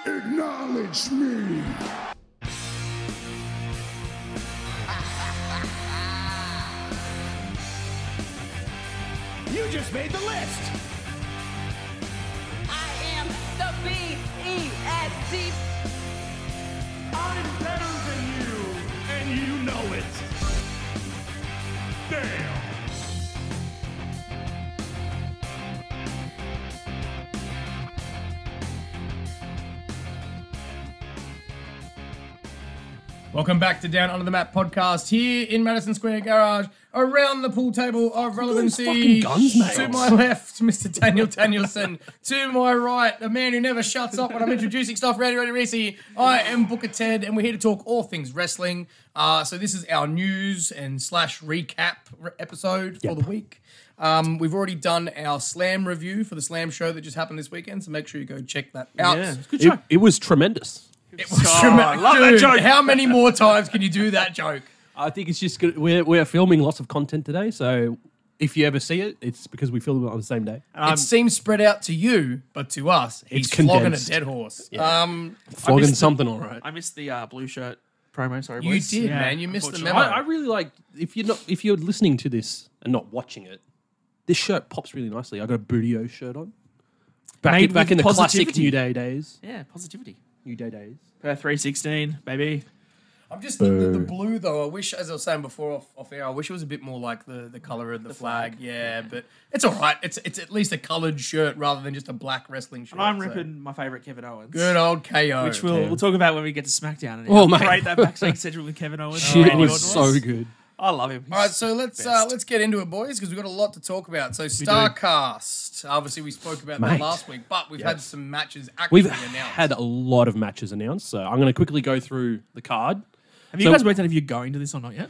Acknowledge me. You just made the list. I am the B-E-S-T. I'm better than you, and you know it. Damn. Welcome back to Down Under the Mat podcast here in Madison Square Garage, around the pool table of relevancy. Fucking guns, mate. To my left, Mr. Daniel Danielson. To my right, the man who never shuts up when I'm introducing stuff, Ready, Reece. I am Booker Ted, and we're here to talk all things wrestling. So this is our news and / recap episode for the week. We've already done our Slam review for the Slam show that just happened this weekend, so make sure you go check that out. Yeah, good show. It was tremendous. It was tremendous. Love that joke. How many more times can you do that joke? I think it's just good. We're filming lots of content today, so if you ever see it, it's because we filmed it on the same day. It seems spread out to you, but to us, he's flogging condensed. a dead horse. Yeah. Flogging something, all right. I missed the blue shirt promo. Sorry, You boys. did, man. You missed the memo. I really like if you're listening to this and not watching it. This shirt pops really nicely. I got a Bootio shirt on. Back in the classic New Day days. Yeah, positivity. New Day days. Per 316, baby. I'm just the blue though. I wish, as I was saying before off air, I wish it was a bit more like the color of the flag. Yeah, but it's all right. It's at least a colored shirt rather than just a black wrestling shirt. And I'm ripping my favourite Kevin Owens. Good old KO, Which we'll talk about when we get to SmackDown. And Oh, mate. Great that backstage segment with Kevin Owens. Shit, it Randy was Orton so good. I love him. All right, so let's get into it, boys, because we've got a lot to talk about. So StarCast, obviously we spoke about that last week, but we've had some matches actually We've announced. had a lot of matches announced, so I'm going to quickly go through the card. Have you guys worked out if you're going to this or not yet?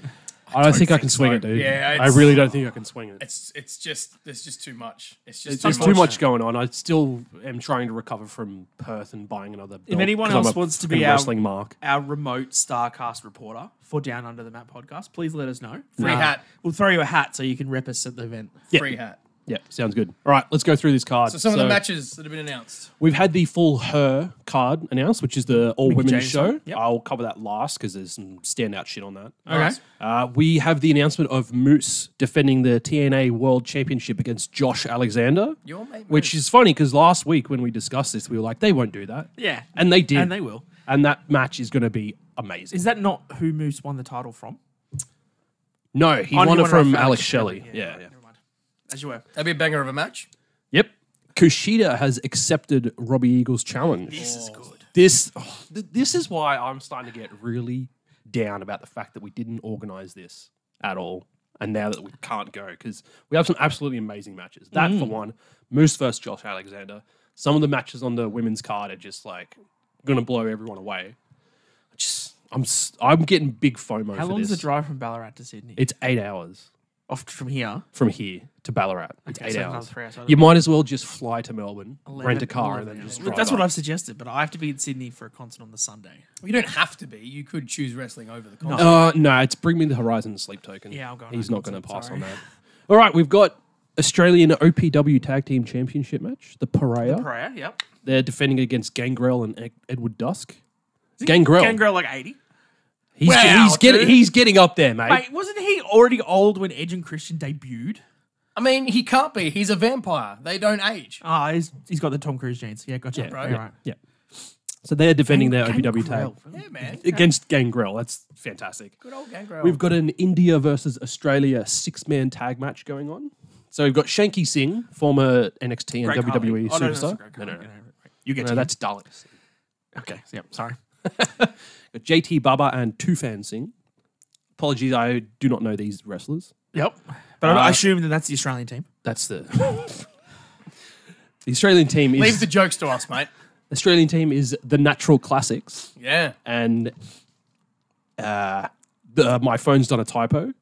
I don't think I can swing it, dude. Yeah, I really don't think I can swing it. It's just there's just too much. There's too much going on. I still am trying to recover from Perth and buying another belt. If anyone 'cause I'm else a wants to fucking be wrestling mark. our remote StarCast reporter for Down Under the Mat podcast, please let us know. Free hat. We'll throw you a hat so you can rep us at the event. Free hat. Yeah, sounds good. All right, let's go through this card. So some of the matches that have been announced. We've had the full Her card announced, which is the all-women's James show. one. Yep. I'll cover that last because there's some standout shit on that. Okay. We have the announcement of Moose defending the TNA World Championship against Josh Alexander, Your mate which is funny because last week when we discussed this, we were like, they won't do that. Yeah. And they did. And they will. And that match is going to be amazing. Is that not who Moose won the title from? No, he Oh, won he it from off Alex Shelley. Yeah. Never mind. As you were. That'd be a banger of a match. Yep. Kushida has accepted Robbie Eagle's challenge. This is good. This is why I'm starting to get really down about the fact that we didn't organize this at all. And now that we can't go, because we have some absolutely amazing matches. That for one, Moose versus Josh Alexander. Some of the matches on the women's card are just like going to blow everyone away. I'm getting big FOMO How for long is this. the drive from Ballarat to Sydney? It's 8 hours Off from here. from here to Ballarat. It's Okay, 8 so hours. another 3 hours. You might as well just fly to Melbourne, 11 rent a car, 11 and then hours. just drive That's what up. I've suggested, but I have to be in Sydney for a concert on the Sunday. You don't have to be. You could choose wrestling over the concert. No, it's Bring Me the Horizon sleep token. Yeah, I'm going He's on not going to concert, pass sorry. on that. All right, we've got Australian OPW Tag Team Championship match. The Pariah. Prayer, yep. They're defending against Gangrel and Edward Dusk. Gangrel. Gangrel like 80. He's getting up there, mate. Mate, wasn't he already old when Edge and Christian debuted? I mean, he can't be. He's a vampire. They don't age. Ah, he's got the Tom Cruise genes. Yeah, gotcha. Yeah, Right, yeah, right. yeah. So they're defending their OPW Gangrel. tag Yeah, man. against Gangrel. That's fantastic. Good old Gangrel. We've got an India versus Australia 6-man tag match going on. So we've got Shanky Singh, former NXT and Greg WWE Harley. Oh, no, superstar. that's No, Greg. You get no, to that's Daleks. Okay, yep, sorry. Got JT Baba and Tufan Singh. Apologies, I do not know these wrestlers. Yep. But I assume that that's the Australian team. That's the the Australian team is Leave the jokes to us, mate. Australian team is the Natural Classics, Yeah. and my phone's done a typo.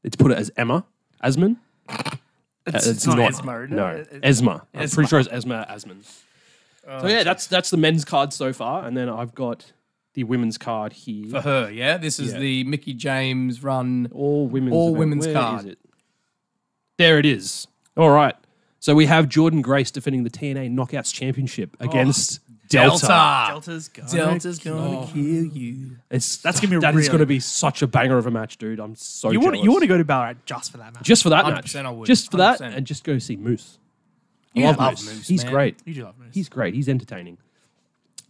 It's put it as Asman. It's not Esma, isn't No, it? Esma. I'm Esma. pretty sure it's Esma Asman. So yeah, that's the men's card so far, and then I've got the women's card here. For her, yeah? This is Yeah. the Mickey James run. All women's women's Where card. is it? There it is. All right. So we have Jordan Grace defending the TNA Knockouts Championship against Delta. Delta's gonna kill you. That's gonna be that really is going to be such a banger of a match, dude. I'm so You jealous. want to go to Ballarat just for that match? just for that match. 100% I would. Just for that, 100%. and just go see Moose. You I love Moose, He's man. great. You do love Moose. He's great. He's entertaining.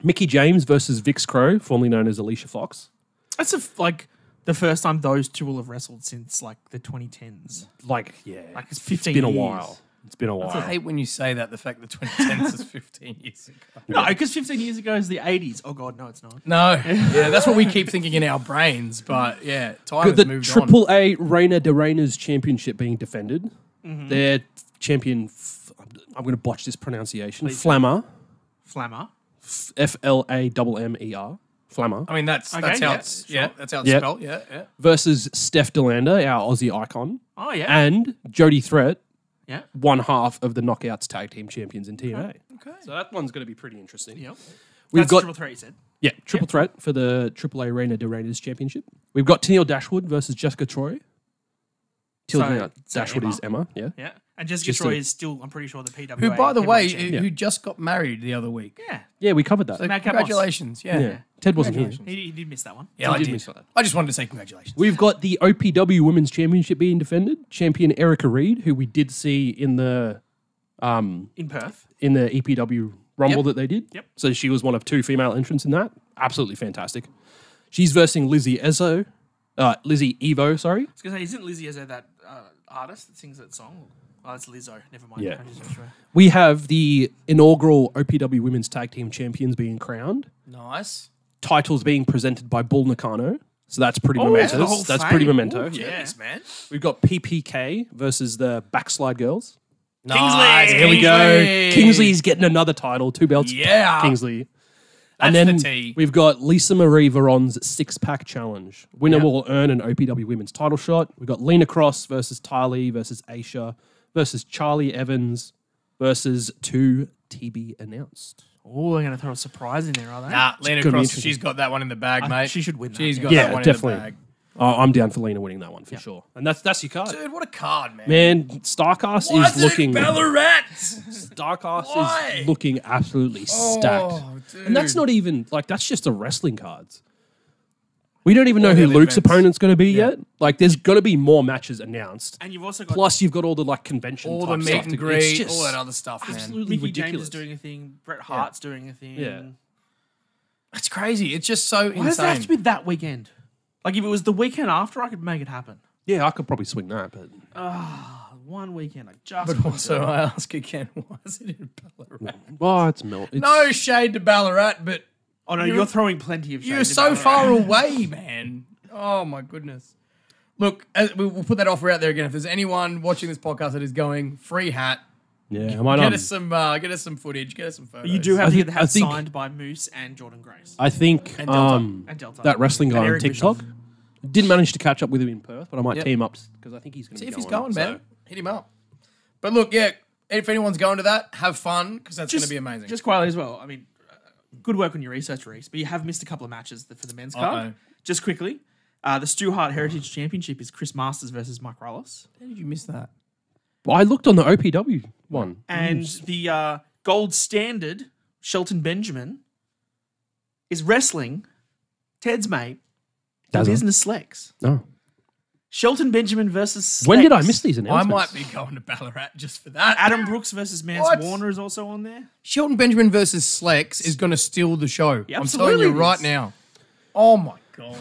Mickey James versus Vix Crow, formerly known as Alicia Fox. That's like the first time those two will have wrestled since like the 2010s. Like, yeah, Like it's 15 been a years. while. It's been a while. I hate when you say that. The fact that 2010 is 15 years ago. No, because 15 years ago is the 80s. Oh god, no, it's not. No, yeah, that's what we keep thinking in our brains. But yeah, time has The moved on. Triple A Reina de Reinas championship being defended. Their champion, I'm going to botch this pronunciation, Flammer, Flammer. Flammer, Flammer, I mean, that's Okay, how yeah, it's sure. that's how it's Yeah. spelled. Yeah, yeah. versus Steph DeLander, our Aussie icon, Oh yeah. and Jody Threat, yeah. one half of the Knockouts tag team champions in TNA. Okay. So that one's going to be pretty interesting. Yep. We've That's got triple threat, you said. Yeah, triple threat for the AAA Reina de Reinas championship. We've got Tennille Dashwood versus Jessica Troy. So Dashwood Emma. is Emma, yeah. Yeah. And Jessica Just Troy a- is still, I'm pretty sure, the PWA. Who, by the way, heavyweight champion. who just got married the other week. Yeah. Yeah, we covered that. So Mad Cat Moss. congratulations. Yeah. yeah. Ted wasn't here. He did miss that one. Yeah, I did did. miss that. I just wanted to say congratulations. We've got the OPW Women's Championship being defended. Champion Erica Reed, who we did see in the In Perth. EPW Rumble Yep. that they did. Yep. So she was one of two female entrants in that. Absolutely fantastic. She's versing Lizzie Evo, sorry. I was going to say, isn't Lizzie Ezzo that artist that sings that song? Oh, it's Lizzo. Never mind. Yeah. I just wasn't sure. We have the inaugural OPW Women's Tag Team Champions being crowned. Nice. Titles being presented by Bull Nakano. So that's pretty Oh, momentous. the whole That's thing. pretty memento. Ooh, yeah. Yes, man. We've got PPK versus the Backslide Girls. Nice. Here we go. Kingsley's getting another title. 2 belts. Yeah. Kingsley. That's and then the tea. we've got Lisa Marie Veron's 6-pack challenge. Winner Yeah. will earn an OPW Women's title shot. We've got Lena Cross versus Tylee versus Aisha versus Charlie Evans versus 2 TB announced. Oh, they're going to throw a surprise in there, are they? Nah, Lena gonna be Cross, interesting. she's got that one in the bag, mate. she should win that, She's yeah. got Yeah, that one definitely. in the bag. I'm down for Lena winning that one for sure. And that's your card. Dude, what a card, man. Man, Starcast Why is looking... Ballarat? Starcast Why? is looking absolutely stacked. dude. And that's not even, like, that's just the wrestling cards. We don't even know All who the Luke's events. opponent's going to be yet. Like, there's going to be more matches announced. And you've also got Plus, you've got all the, like, convention all the type meet stuff and to- greet, it's just all that other stuff, man. absolutely Mickey James ridiculous. is doing a thing. Bret Hart's doing a thing. Yeah. That's crazy. It's just so Why does it have insane. to be that weekend? Like, if it was the weekend after, I could make it happen. Yeah, I could probably swing that, but... One weekend, I just But couldn't also, do it. I ask again, why is it in Ballarat? Well, it's melt. It's, No shade to Ballarat, but Oh no, you're throwing plenty of shade. you're to so Ballarat. far away, man. Oh my goodness. Look, we'll put that offer out there again. If there's anyone watching this podcast that is going free hat, Yeah, I might get us some footage, get us some photos. You do have to get the I hat think- signed by Moose and Jordan Grace. I think And Delta. And Delta. that wrestling guy And on Eric TikTok Bischoff. didn't manage to catch up with him in Perth, but I might Yep. team up because I think he's going to See be if he's going, going, so- man. Hit him up. But look, yeah, if anyone's going to that, have fun because that's going to be amazing. Just quietly as well. I mean, good work on your research, Reece, but you have missed a couple of matches for the men's card. Uh-oh. Just quickly, the Stu Hart Heritage Championship is Chris Masters versus Mike Rallis. How did you miss that? Well, I looked on the OPW one. And the gold standard, Shelton Benjamin, is wrestling Ted's mate, the Dazzle. Business Slex. No. Shelton Benjamin versus Slex. When did I miss these I announcements? might be going to Ballarat just for that. Adam Brooks versus Mance What? Warner is also on there. Shelton Benjamin versus Slex is going to steal the show. Yeah, I'm telling absolutely you it right is. now. Oh my God.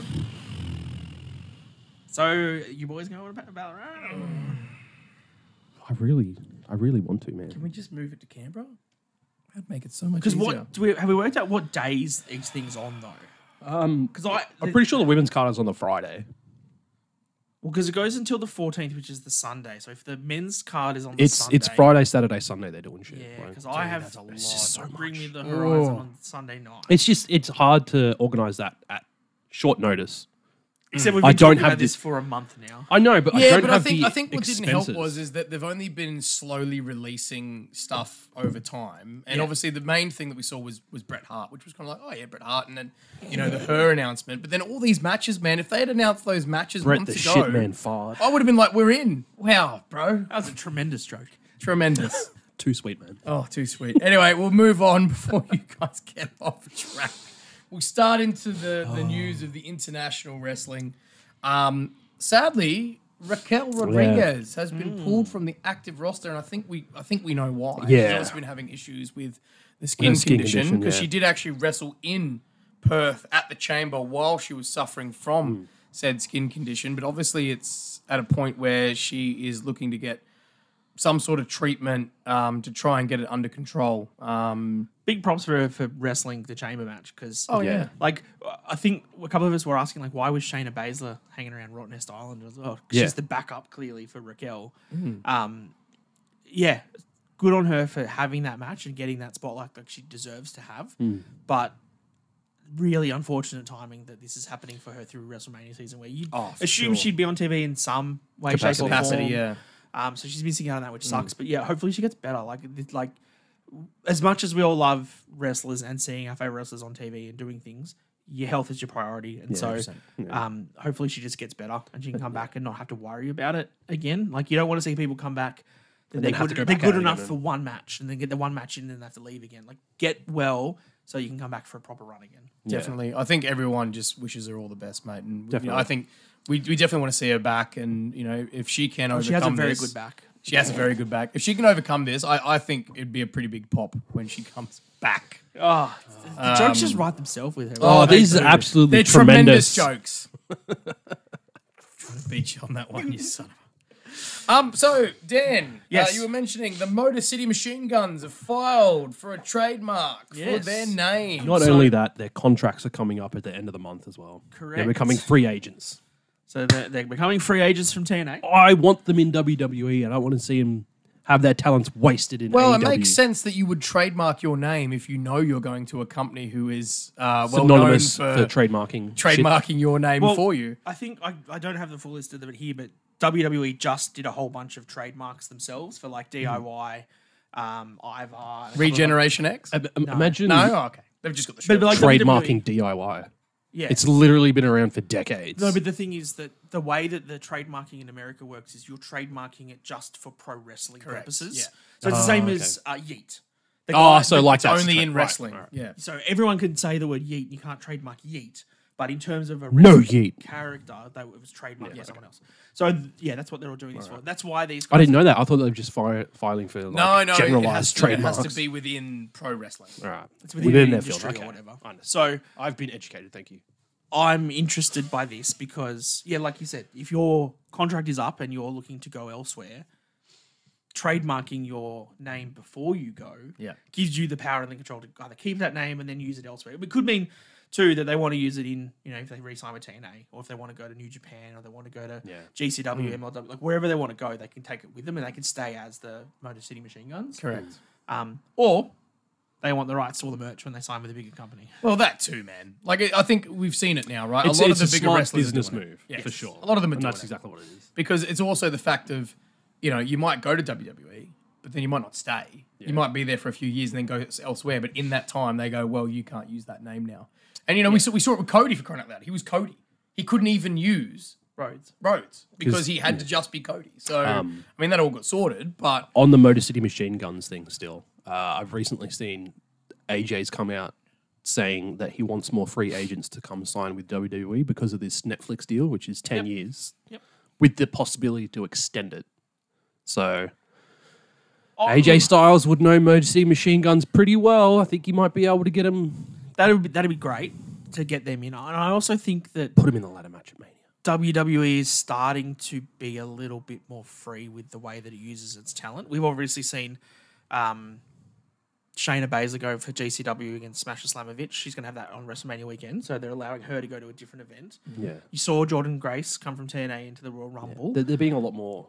So, you boys going to Ballarat? I really want to, man. Can we just move it to Canberra? That'd make it so much Because easier. have we worked out what days each thing's on though? Because I'm pretty sure the women's card is on the Friday. Well, because it goes until the 14th, which is the Sunday. So if the men's card is on the It's Sunday, it's Friday, Saturday, Sunday. They're doing shit. Yeah, right? because I have that's a lot. just so Bring much. Me the Horizon Oh. on Sunday night. It's hard to organise that at short notice. Except we've I been don't talking have about this the- for a month now. I know, but I Yeah, don't but have I think what didn't help expenses. is that they've only been slowly releasing stuff over time, and obviously the main thing that we saw was Bret Hart, which was kind of like, oh yeah, Bret Hart, and then the her announcement. But then all these matches, man, if they had announced those matches Bret months the ago, shit man fart. I would have been like, we're in. Wow, bro, That was a tremendous joke. tremendous. Too sweet, man. Oh, too sweet. Anyway, we'll move on before you guys get off track. We'll start into the news of the international wrestling. Sadly, Raquel Rodriguez has been pulled from the active roster, and I think we know why. Yeah. She's also been having issues with the skin condition because she did actually wrestle in Perth at the Chamber while she was suffering from said skin condition. But obviously, it's at a point where she is looking to get some sort of treatment to try and get it under control. Big props for her for wrestling the chamber match because, yeah. like, I think a couple of us were asking, like, why was Shayna Baszler hanging around Rotten Nest Island as well? She's the backup, clearly, for Raquel. Yeah, good on her for having that match and getting that spotlight like she deserves to have. But really unfortunate timing that this is happening for her through WrestleMania season where you assume she'd be on TV in some way, shape, or form. Yeah. So she's missing out on that, which sucks. But yeah, hopefully she gets better. Like as much as we all love wrestlers and seeing our favorite wrestlers on TV and doing things, your health is your priority. And so hopefully she just gets better and she can come back and not have to worry about it again. Like, you don't want to see people come back. They're good enough for one match and then get the one match in and then they have to leave again. Like, get well so you can come back for a proper run again. Definitely. I think everyone just wishes her all the best, mate. And you know, I think we definitely want to see her back. And, you know, if she can overcome she has a very this, good back. She has a very good back. If she can overcome this, I think it'd be a pretty big pop when she comes back. The jokes just write themselves with her. Oh, these are absolutely They're tremendous jokes. Trying to beat you on that one, you son of a... So, Dan, Yes. you were mentioning the Motor City Machine Guns have filed for a trademark for Yes. their name. Not only that, their contracts are coming up at the end of the month as well. Correct. They're becoming free agents. So they're becoming free agents from TNA. I want them in WWE. I don't want to see them have their talents wasted in Well, AEW. it makes sense that you would trademark your name if you know you're going to a company who is well Synonymous known for trademarking. trademarking your name for you. I think I don't have the full list of it here, but WWE just did a whole bunch of trademarks themselves for like DIY, Ivar, Regeneration X? Imagine No? Oh, okay. They've just got the shirt. But like trademarking DIY. Yeah. It's literally been around for decades. No, but the thing is that the way that the trademarking in America works is you're trademarking it just for pro wrestling purposes. Yeah. So it's the same as Yeet. So like that's only in right, wrestling. right. Yeah. So everyone can say the word Yeet. You can't trademark Yeet. But in terms of a No wrestling Yeet. character, it was trademarked by someone else. So that's what they're all doing this for. That's why these guys I didn't know that. I thought they were just filing for like No, generalized it trademarks. has to be within pro wrestling. All right. It's within the their industry field. or Okay. whatever. I understand. So I've been educated. Thank you. I'm interested by this because, like you said, if your contract is up and you're looking to go elsewhere, trademarking your name before you go gives you the power and the control to either keep that name and then use it elsewhere. It could mean, too, that they want to use it in, if they re-sign with TNA or if they want to go to New Japan or they want to go to GCW, MLW, like wherever they want to go, they can take it with them and they can stay as the Motor City Machine Guns. Correct. Or they want the rights to all the merch when they sign with a bigger company. Well, that too, man. Like, I think we've seen it now, right? It's a lot a of the bigger smart wrestlers business are doing move, it. for sure. A lot of them are And doing that's it. exactly what it is. Because it's also the fact of, you might go to WWE, but then you might not stay. You might be there for a few years and then go elsewhere. But in that time, they go, well, you can't use that name now. And, we saw it with Cody, for crying out loud. He was Cody. He couldn't even use Rhodes because he had to just be Cody. So, that all got sorted. But On the Motor City Machine Guns thing still, I've recently seen AJ's come out saying that he wants more free agents to come sign with WWE because of this Netflix deal, which is 10 years, with the possibility to extend it. So AJ Styles would know Motor City Machine Guns pretty well. I think he might be able to get him. That'd be great to get them in. And I also think that Put him in the ladder match at Mania. WWE is starting to be a little bit more free with the way that it uses its talent. We've obviously seen Shayna Baszler go for GCW against Smasher Slamovich. She's going to have that on WrestleMania weekend, so they're allowing her to go to a different event. Yeah. You saw Jordan Grace come from TNA into the Royal Rumble. They're being a lot more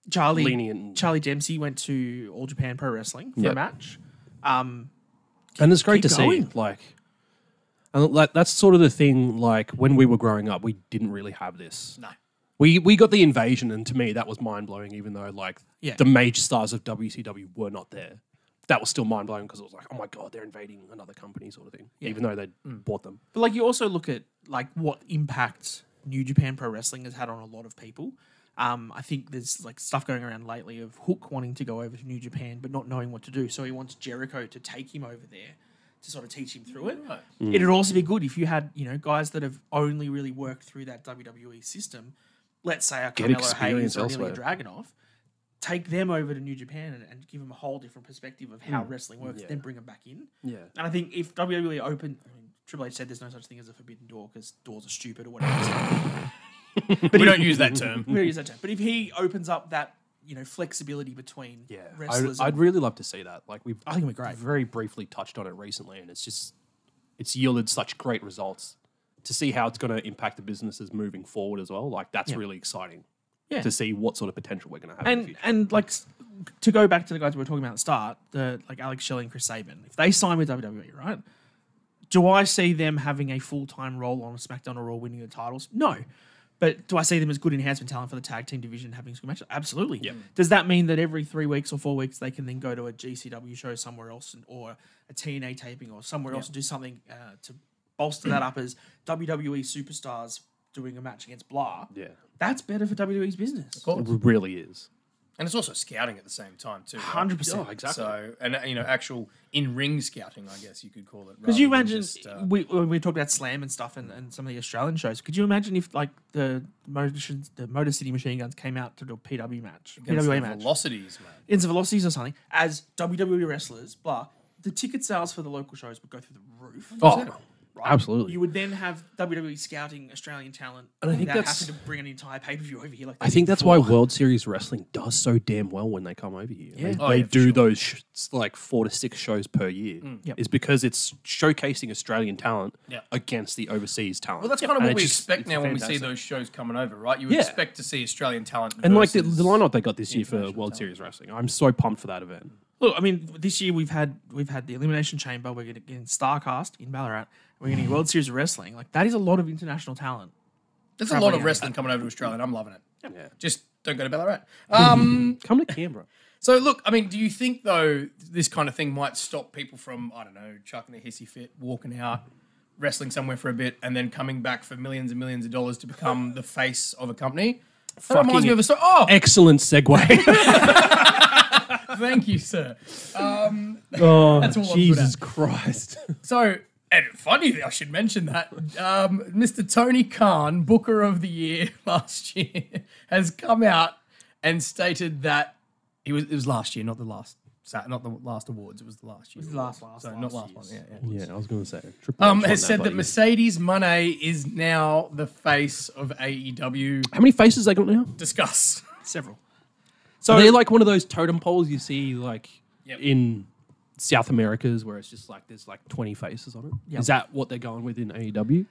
lenient. Charlie Dempsey went to All Japan Pro Wrestling for a match. And it's great to see. That's sort of the thing. Like when we were growing up, we didn't really have this. no. We got the invasion, and to me, that was mind blowing. Even though the major stars of WCW were not there, that was still mind blowing because it was like, oh my god, they're invading another company, sort of thing. Even though they bought them. But you also look at what impact New Japan Pro Wrestling has had on a lot of people. I think there's like stuff going around lately of Hook wanting to go over to New Japan but not knowing what to do. So he wants Jericho to take him over there to sort of teach him through it. It'd also be good if you had, guys that have only really worked through that WWE system. Let's say a Carmelo experience Hayes or Ilya elsewhere. Dragunov. Take them over to New Japan and give them a whole different perspective of how wrestling works, then bring them back in. Yeah. And I think if WWE opened, Triple H said there's no such thing as a forbidden door because doors are stupid or whatever. But we don't use that term. We don't use that term. But if he opens up that, flexibility between wrestlers, I'd really love to see that. Like I think it'd be great. very briefly touched on it recently, and it's yielded such great results. To see how it's going to impact the businesses moving forward as well, like that's really exciting. Yeah. To see what sort of potential we're going to have in the future. And like to go back to the guys we were talking about at the start, like Alex Shelley and Chris Sabin, if they sign with WWE, right? Do I see them having a full-time role on SmackDown or Raw winning the titles? No. But do I see them as good enhancement talent for the tag team division having some good matches? Absolutely. Yep. Does that mean that every 3 weeks or 4 weeks they can then go to a GCW show somewhere else or a TNA taping or somewhere else and do something to bolster that up as WWE superstars doing a match against blah? Yeah. That's better for WWE's business. It really is. And it's also scouting at the same time too. 100%. Oh, exactly. So, and actual in-ring scouting, I guess you could call it. Because you rather than imagine, just, when we talked about Slam and stuff and some of the Australian shows, could you imagine if like the Motor City Machine Guns came out to do a PW match, against PWA the match, velocities, man. Ends of Velocities or something, as WWE wrestlers, blah, the ticket sales for the local shows would go through the roof. Oh, Right? absolutely. You would then have WWE scouting Australian talent And I think without that's- having to bring an entire pay-per-view over here. Like I think that's why World Series Wrestling does so damn well when they come over here. Yeah. They do those like 4 to 6 shows per year. Yep. Is because it's showcasing Australian talent Yeah. against the overseas talent. Well, that's kind of And what it's we just- expect it's now when we see fantastic. those shows coming over, right? You Yeah. expect to see Australian talent. And like the versus lineup they got this year for international World talent. Series Wrestling, I'm so pumped for that event. Look, I mean, this year we've had the Elimination Chamber. We're going to get Starcast in Ballarat. We're going to get World Series of Wrestling. Like that is a lot of international talent. There's a lot traveling of out. wrestling coming over to Australia, and I'm loving it. Yeah. Just don't go to Ballarat. Come to Canberra. So, look, I mean, do you think, though, this kind of thing might stop people from, I don't know, chucking their hissy fit, walking out, wrestling somewhere for a bit, and then coming back for millions and millions of dollars to become the face of a company? That reminds me of a story. Oh, Excellent segue. thank you, sir. Oh, That's what I'm Jesus good Christ. So, and funny, I should mention that Mr. Tony Khan, Booker of the Year last year, has come out and stated that it was last year, not the last awards. It was the last year. the last So last not last one. year's. Yeah. Yeah, I was going to say. Triple H won Has said that bloody- Mercedes Moné is now the face of AEW. How many faces they got now? Discuss. Several. So they're like one of those totem poles you see like Yep. in South Americas where it's just like there's like 20 faces on it. Yep. Is that what they're going with in AEW?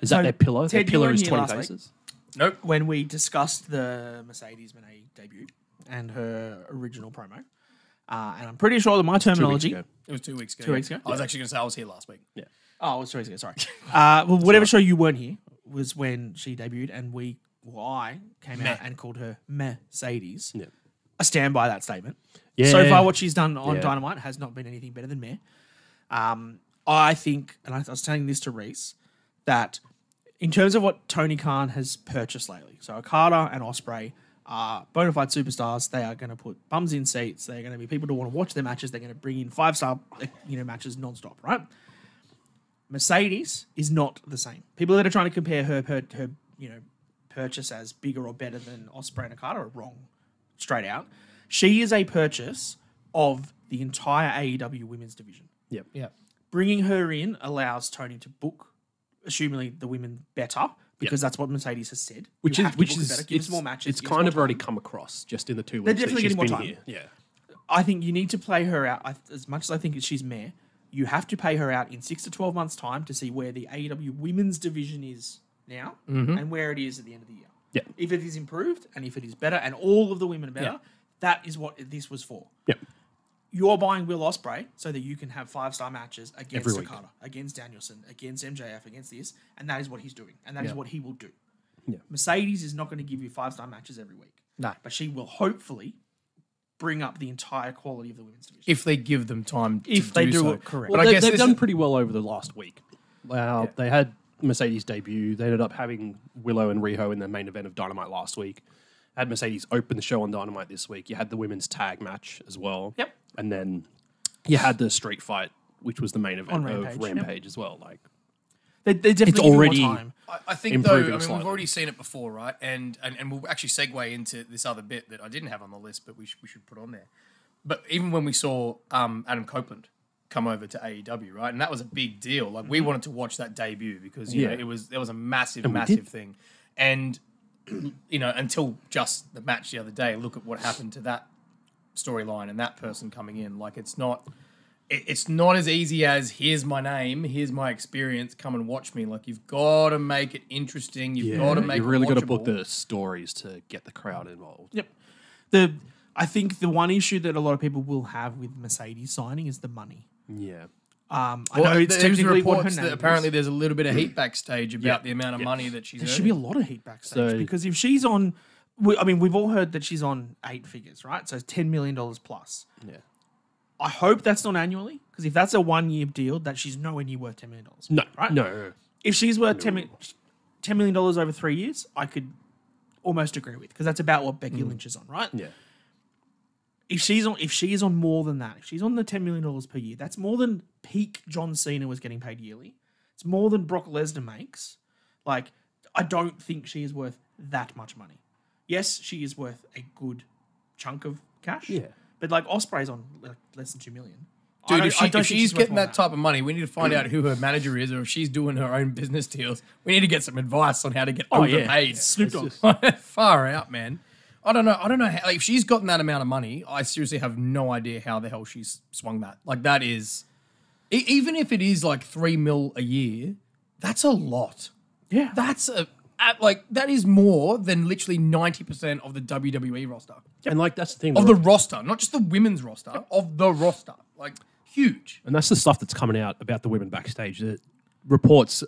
Is So, that their pillar? Their Ted, you pillar were is in here 20 last week faces? Nope. when we discussed the Mercedes Moné debut and her original promo. And I'm pretty sure that my 2 weeks terminology. ago. It was 2 weeks ago. 2 weeks ago? I was actually going to say I was here last week. Yeah. Oh, it was 2 weeks ago. Sorry. Well, whatever show you weren't here was when she debuted, and I came out and called her Mercedes. Yeah. I stand by that statement. Yeah. So far, what she's done on Yeah. Dynamite has not been anything better than Meh. I think, and I was telling this to Reece, that in terms of what Tony Khan has purchased lately, so Okada and Ospreay are bona fide superstars. They are going to put bums in seats. They're going to be people to want to watch their matches. They're going to bring in 5-star, matches nonstop, right? Mercedes is not the same. People that are trying to compare her purchase as bigger or better than Ospreay and Okada are wrong, straight out. She is a purchase of the entire AEW women's division. Yep. Yeah. Bringing her in allows Tony to book, assumingly the women better, because that's what Mercedes has said. Which You is have to which book her is better, give us it's, more matches. it's give us kind more of already time. come across just in the 2 weeks. They're that definitely she's getting more been time. here. Yeah. I think you need to play her out. As much as I think she's meh, you have to pay her out in 6 to 12 months' time to see where the AEW women's division is now and where it is at the end of the year. Yeah. If it is improved and if it is better and all of the women are better, that is what this was for. Yep. You're buying Will Ospreay so that you can have 5-star matches against Every week. Okada, against Danielson, against MJF, against this, and that is what he's doing, and that is what he will do. Yeah. Mercedes is not going to give you 5-star matches every week. No. But she will hopefully bring up the entire quality of the women's division. If they give them time to If they do so. it correct. But Well, I guess they've this done is- pretty well over the last week. Wow, they had Mercedes debut. They ended up having Willow and Riho in the main event of Dynamite last week. had Mercedes open the show on Dynamite this week. You had the women's tag match as well. Yep. And then you had the street fight, which was the main event On of Rampage, Rampage as well. Like, They definitely It's give you already- more time. I think though, improving we've slightly. already seen it before, right? And we'll actually segue into this other bit that I didn't have on the list, but we should put on there. But even when we saw Adam Copeland come over to AEW, right, and that was a big deal. Like we wanted to watch that debut because you know there was a massive thing, and you know until just the match the other day, look at what happened to that storyline and that person coming in. Like it's not as easy as here's my name, here's my experience, come and watch me. Like you've got to make it interesting. You've got to make you really got to book the stories to get the crowd involved. Yep. I think the one issue that a lot of people will have with Mercedes signing is the money. Yeah. I know it's there's technically what her reports name that apparently is. there's a little bit of heat backstage about the amount of money that she's There earning. should be a lot of heat backstage So- because if she's on, we've all heard that she's on 8 figures, right? So $10 million plus. Yeah. I hope that's not annually because if that's a 1 year deal, that she's nowhere near worth $10 million. No. right? No. If she's worth $10 million over 3 years, I could almost agree with because that's about what Becky Lynch is on, right? Yeah. If she is on more than that, if she's on the $10 million per year, that's more than peak John Cena was getting paid yearly. It's more than Brock Lesnar makes. Like, I don't think she is worth that much money. Yes, she is worth a good chunk of cash. Yeah. But like Osprey's on like, less than $2 million. Dude, I if don't think she's worth getting more that type of money, we need to find out who her manager is, or if she's doing her own business deals. We need to get some advice on how to get overpaid. Snoop Dogg. Far out, man. I don't know how, like, if she's gotten that amount of money, I seriously have no idea how the hell she's swung that. Like that is, even if it is like $3 million a year, that's a lot. Yeah. That's that is more than literally 90% of the WWE roster. And like that's the thing. Of the roster, not just the women's roster, of the roster. Like huge. And that's the stuff that's coming out about the women backstage. The reports,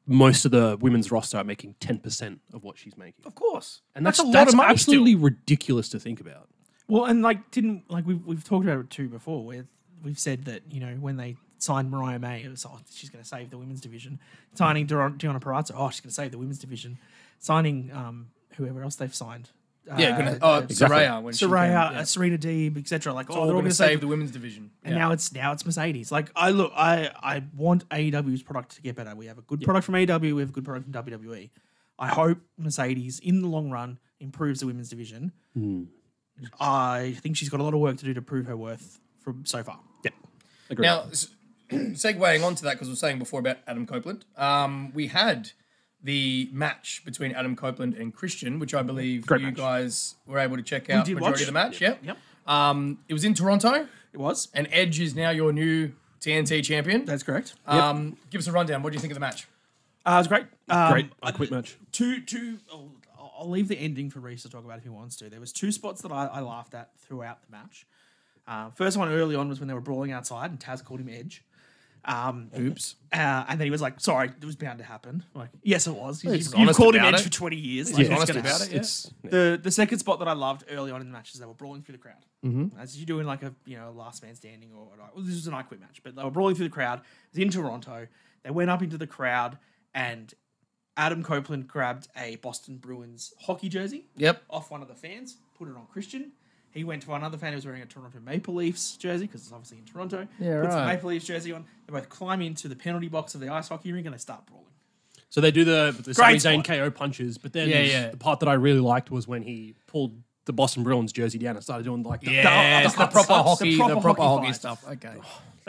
most of the women's roster are making 10% of what she's making. Of course. And that's that's a lot of money absolutely still. ridiculous to think about. Well, and like we've talked about it too before, where we've said that when they signed Mariah May, it was she's going to save the women's division. Signing Deonna Purrazzo, she's going to save the women's division. Signing whoever else they've signed, Saraya when she Saraya, came, yeah. Serena Deeb, etc. Like It's all they're all going going to save the women's division. And now it's Mercedes. Like I want AEW's product to get better. We have a good product from AEW. We have a good product from WWE. I hope Mercedes, in the long run, improves the women's division. I think she's got a lot of work to do to prove her worth from so far. Yeah. Agreed. Now, segueing onto that, because we were saying before about Adam Copeland, we had the match between Adam Copeland and Christian, which I believe Great you match. guys were able to check out did majority watch. of the match. Yep. Yep. It was in Toronto, It was. and Edge is now your new TNT champion. That's correct. Give us a rundown. What do you think of the match? It was great. Great. A quick match. I'll leave the ending for Reece to talk about if he wants to. There was 2 spots that I laughed at throughout the match. First one early on was when they were brawling outside and Taz called him Edge. Oops. And then he was like, sorry, it was bound to happen. Like, yes, it was. You've honest called him about Edge it. for 20 years. He's Like, it's honest gonna about happen. it, yeah. The second spot that I loved early on in the match is they were brawling through the crowd. As you do in like a last man standing or this was an I Quit match, but they were brawling through the crowd. It was in Toronto. They went up into the crowd and Adam Copeland grabbed a Boston Bruins hockey jersey off one of the fans, put it on Christian. He went to another fan who was wearing a Toronto Maple Leafs jersey because it's obviously in Toronto. Yeah, puts the right. Maple Leafs jersey on. They both climb into the penalty box of the ice hockey rink and they start brawling. So they do the Sami spot. Zayn KO punches, but then Yeah. the part that I really liked was when he pulled the Boston Bruins jersey down and started doing like the Yes, the proper hockey, proper hockey fight. stuff. Okay.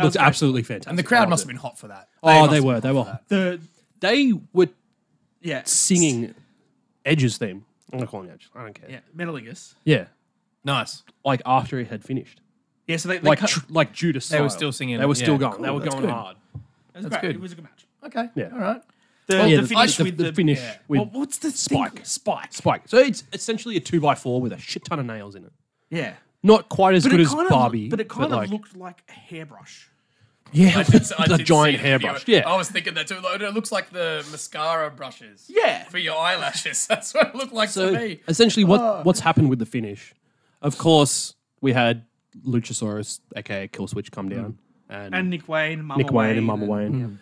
looked absolutely fantastic. And the crowd I must have loved been hot for that. it. They must have were. been hot for that. They were Yeah. singing Edge's theme. I'm not calling him Edge. I don't care. Yeah. Metalingus. Yeah. Nice. Like after he had finished. Yeah, so they Like cut, like Judas They were style. still singing They it. were still Yeah, going. cool. They were That's going good. hard. That's That's great. good. It was a good match. Okay. Yeah. All right. The finish the with finish with Well, what's the Spike. thing? Spike. Spike. So it's essentially a 2x4 with a shit ton of nails in it. Yeah. Not quite as good as kind Barbie, but it kind of like, looked like a hairbrush. yeah, I the did giant see it. hairbrush. Yeah, I was thinking that too. Like, it looks like the mascara brushes. Yeah. For your eyelashes. That's what it looked like so to me. essentially, what's happened with the finish? Of course, we had Luchasaurus, aka Killswitch, come down, And Nick Wayne, Mama Nick Wayne and Mama Wayne.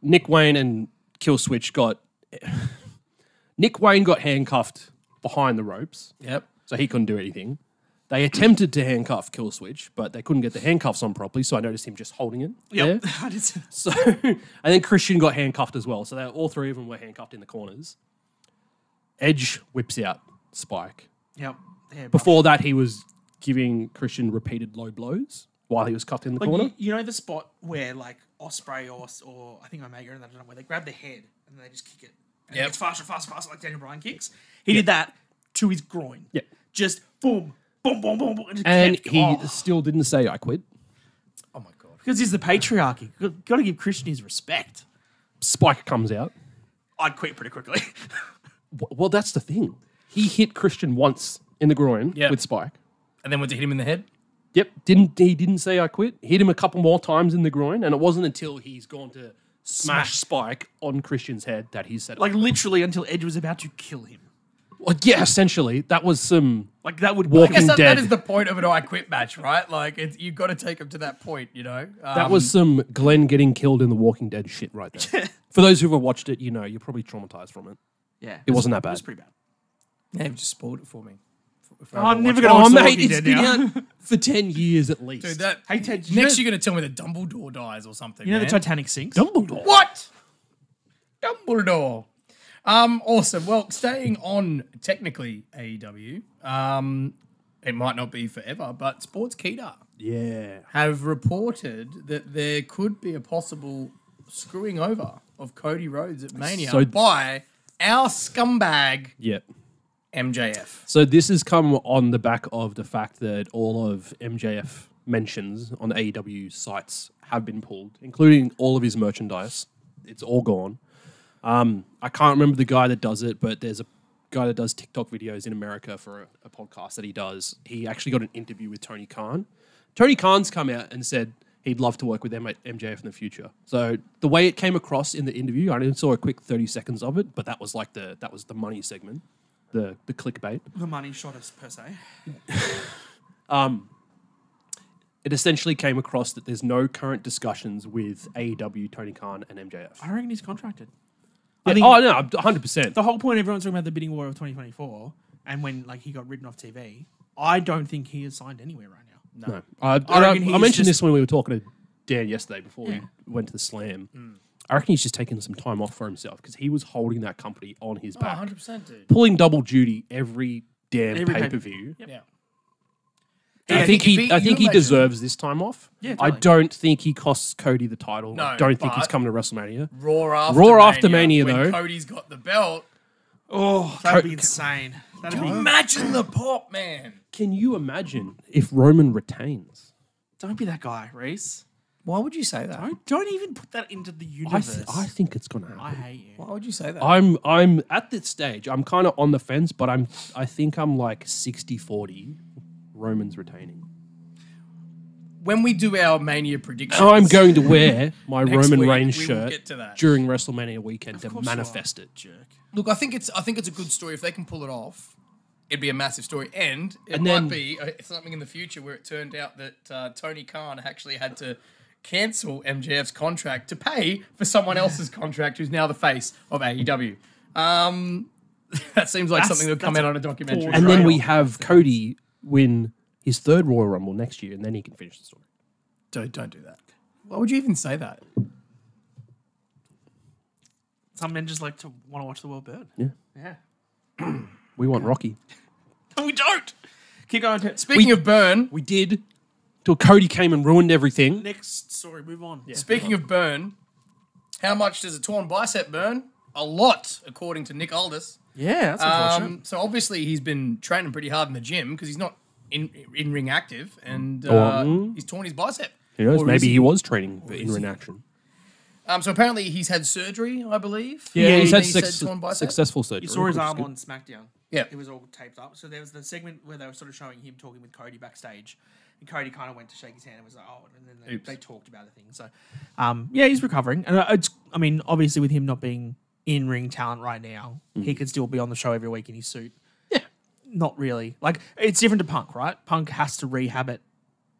Nick Wayne and Killswitch got Nick Wayne got handcuffed behind the ropes, Yep. so he couldn't do anything. They attempted to handcuff Killswitch, but they couldn't get the handcuffs on properly, so I noticed him just holding it. Yep. there. So, and then Christian got handcuffed as well. So all three of them were handcuffed in the corners. Edge whips out Spike. Yep. Yeah, Before that, he was giving Christian repeated low blows while he was cuffed in the like corner. you know the spot where like Osprey or I think Omega and that where they grab the head and they just kick it. And Yep. it gets faster, faster, faster like Daniel Bryan kicks. He did that to his groin. Yep. Just boom, boom, boom, boom, boom. And kept- he still didn't say I quit. Oh my god. because he's the patriarchy. Got to give Christian his respect. Spike comes out. I'd quit pretty quickly. Well, that's the thing. He hit Christian once in the groin Yep. with Spike. And then went to hit him in the head. Yep. He didn't say I quit. Hit him a couple more times in the groin, and it wasn't until he's gone to smash Spike on Christian's head that he said Like literally until Edge was about to kill him. Well, yeah, essentially. That was some Like that would Walking I guess that Dead. is the point of an I quit match, right? Like, you've got to take him to that point, you know? that was some Glenn getting killed in The Walking Dead shit right there. For those who've watched it, you know, you're probably traumatized from it. Yeah, It wasn't that It bad. was pretty bad. Yeah, you've just spoiled it for me. I'm never Oh, gonna watch The mate, Walking it's Dead been now. out for 10 years at least. Dude, that... Hey Ted, Next, you're going to tell me that Dumbledore dies or something, you know the man. Titanic sinks. Dumbledore. What? Dumbledore. Awesome. Well, staying on technically AEW, it might not be forever, but Sportskeeda Yeah. have reported that there could be a possible screwing over of Cody Rhodes at Mania So- by our scumbag Yep. MJF. So this has come on the back of the fact that all of MJF mentions on AEW sites have been pulled, including all of his merchandise. It's all gone. I can't remember the guy that does it, but there's a guy that does TikTok videos in America for a podcast that he does. He actually got an interview with Tony Khan. Tony Khan's come out and said he'd love to work with MJF in the future. So the way it came across in the interview, I only saw a quick 30 seconds of it, but that was like the money segment, the clickbait. The money shot us per se. It essentially came across that there's no current discussions with AEW, Tony Khan, and MJF. I reckon he's contracted. Yeah, I think oh no, 100%. the whole point everyone's talking about the bidding war of 2024 and when like he got ridden off TV, I don't think he is signed anywhere right now. No, I reckon he's mentioned just- this when we were talking to Dan yesterday before we went to the Slam. I reckon he's just taking some time off for himself because he was holding that company on his Oh, back, 100%, dude. pulling double duty every damn Every pay-per-view. Yeah. I Yeah, think if he you I think he imagine- deserves this time off. Yeah, I totally. don't think he costs Cody the title. No, I don't think he's but- coming to WrestleMania. Raw after Mania, when though. Cody's got the belt. Oh, that'd be insane. That'd be. Imagine the pop, man. Can you imagine if Roman retains? Don't be that guy, Reece. Why would you say that? Don't even put that into the I universe. think it's gonna happen. I hate you. Why would you say that? I'm at this stage. I'm kind of on the fence, but I think I'm like 60-40 Roman's retaining. When we do our Mania predictions, I'm going to wear my Next Roman week, Reigns we will shirt get to that. during WrestleMania weekend to course you manifest it. Jerk. Look, I think it's a good story if they can pull it off. It'd be a massive story, and it And might then- be something in the future where it turned out that Tony Khan actually had to cancel MJF's contract to pay for someone else's contract, who's now the face of AEW. That seems like something that would come that's out on a documentary. poor And then Right. we have Cody win his third Royal Rumble next year, and then he can finish the story. Don't do that. Why would you even say that? Some men just like to want to watch the world burn. Yeah. Yeah. We want Rocky. No, we don't. Keep going. Ted. Speaking of burn, We did, till Cody came and ruined everything. Next story. Move on. Yeah. speaking of burn, how much does a torn bicep burn? A lot, according to Nick Aldis. Yeah, that's unfortunate. So obviously he's been training pretty hard in the gym because he's not in ring active, and he's torn his bicep. Who knows? Or is Maybe he was training for in-ring action. So apparently he's had surgery, I believe. Yeah, he's had He said torn bicep. successful surgery. You saw his which is arm good. on SmackDown. Yeah. It was all taped up. So there was the segment where they were sort of showing him talking with Cody backstage. And Cody kind of went to shake his hand and was like, oh, and then they talked about the thing. So, yeah, he's recovering. And obviously with him not being in-ring talent right now, he could still be on the show every week in his suit. Yeah. Not really. Like, it's different to Punk, right? Punk has to rehab it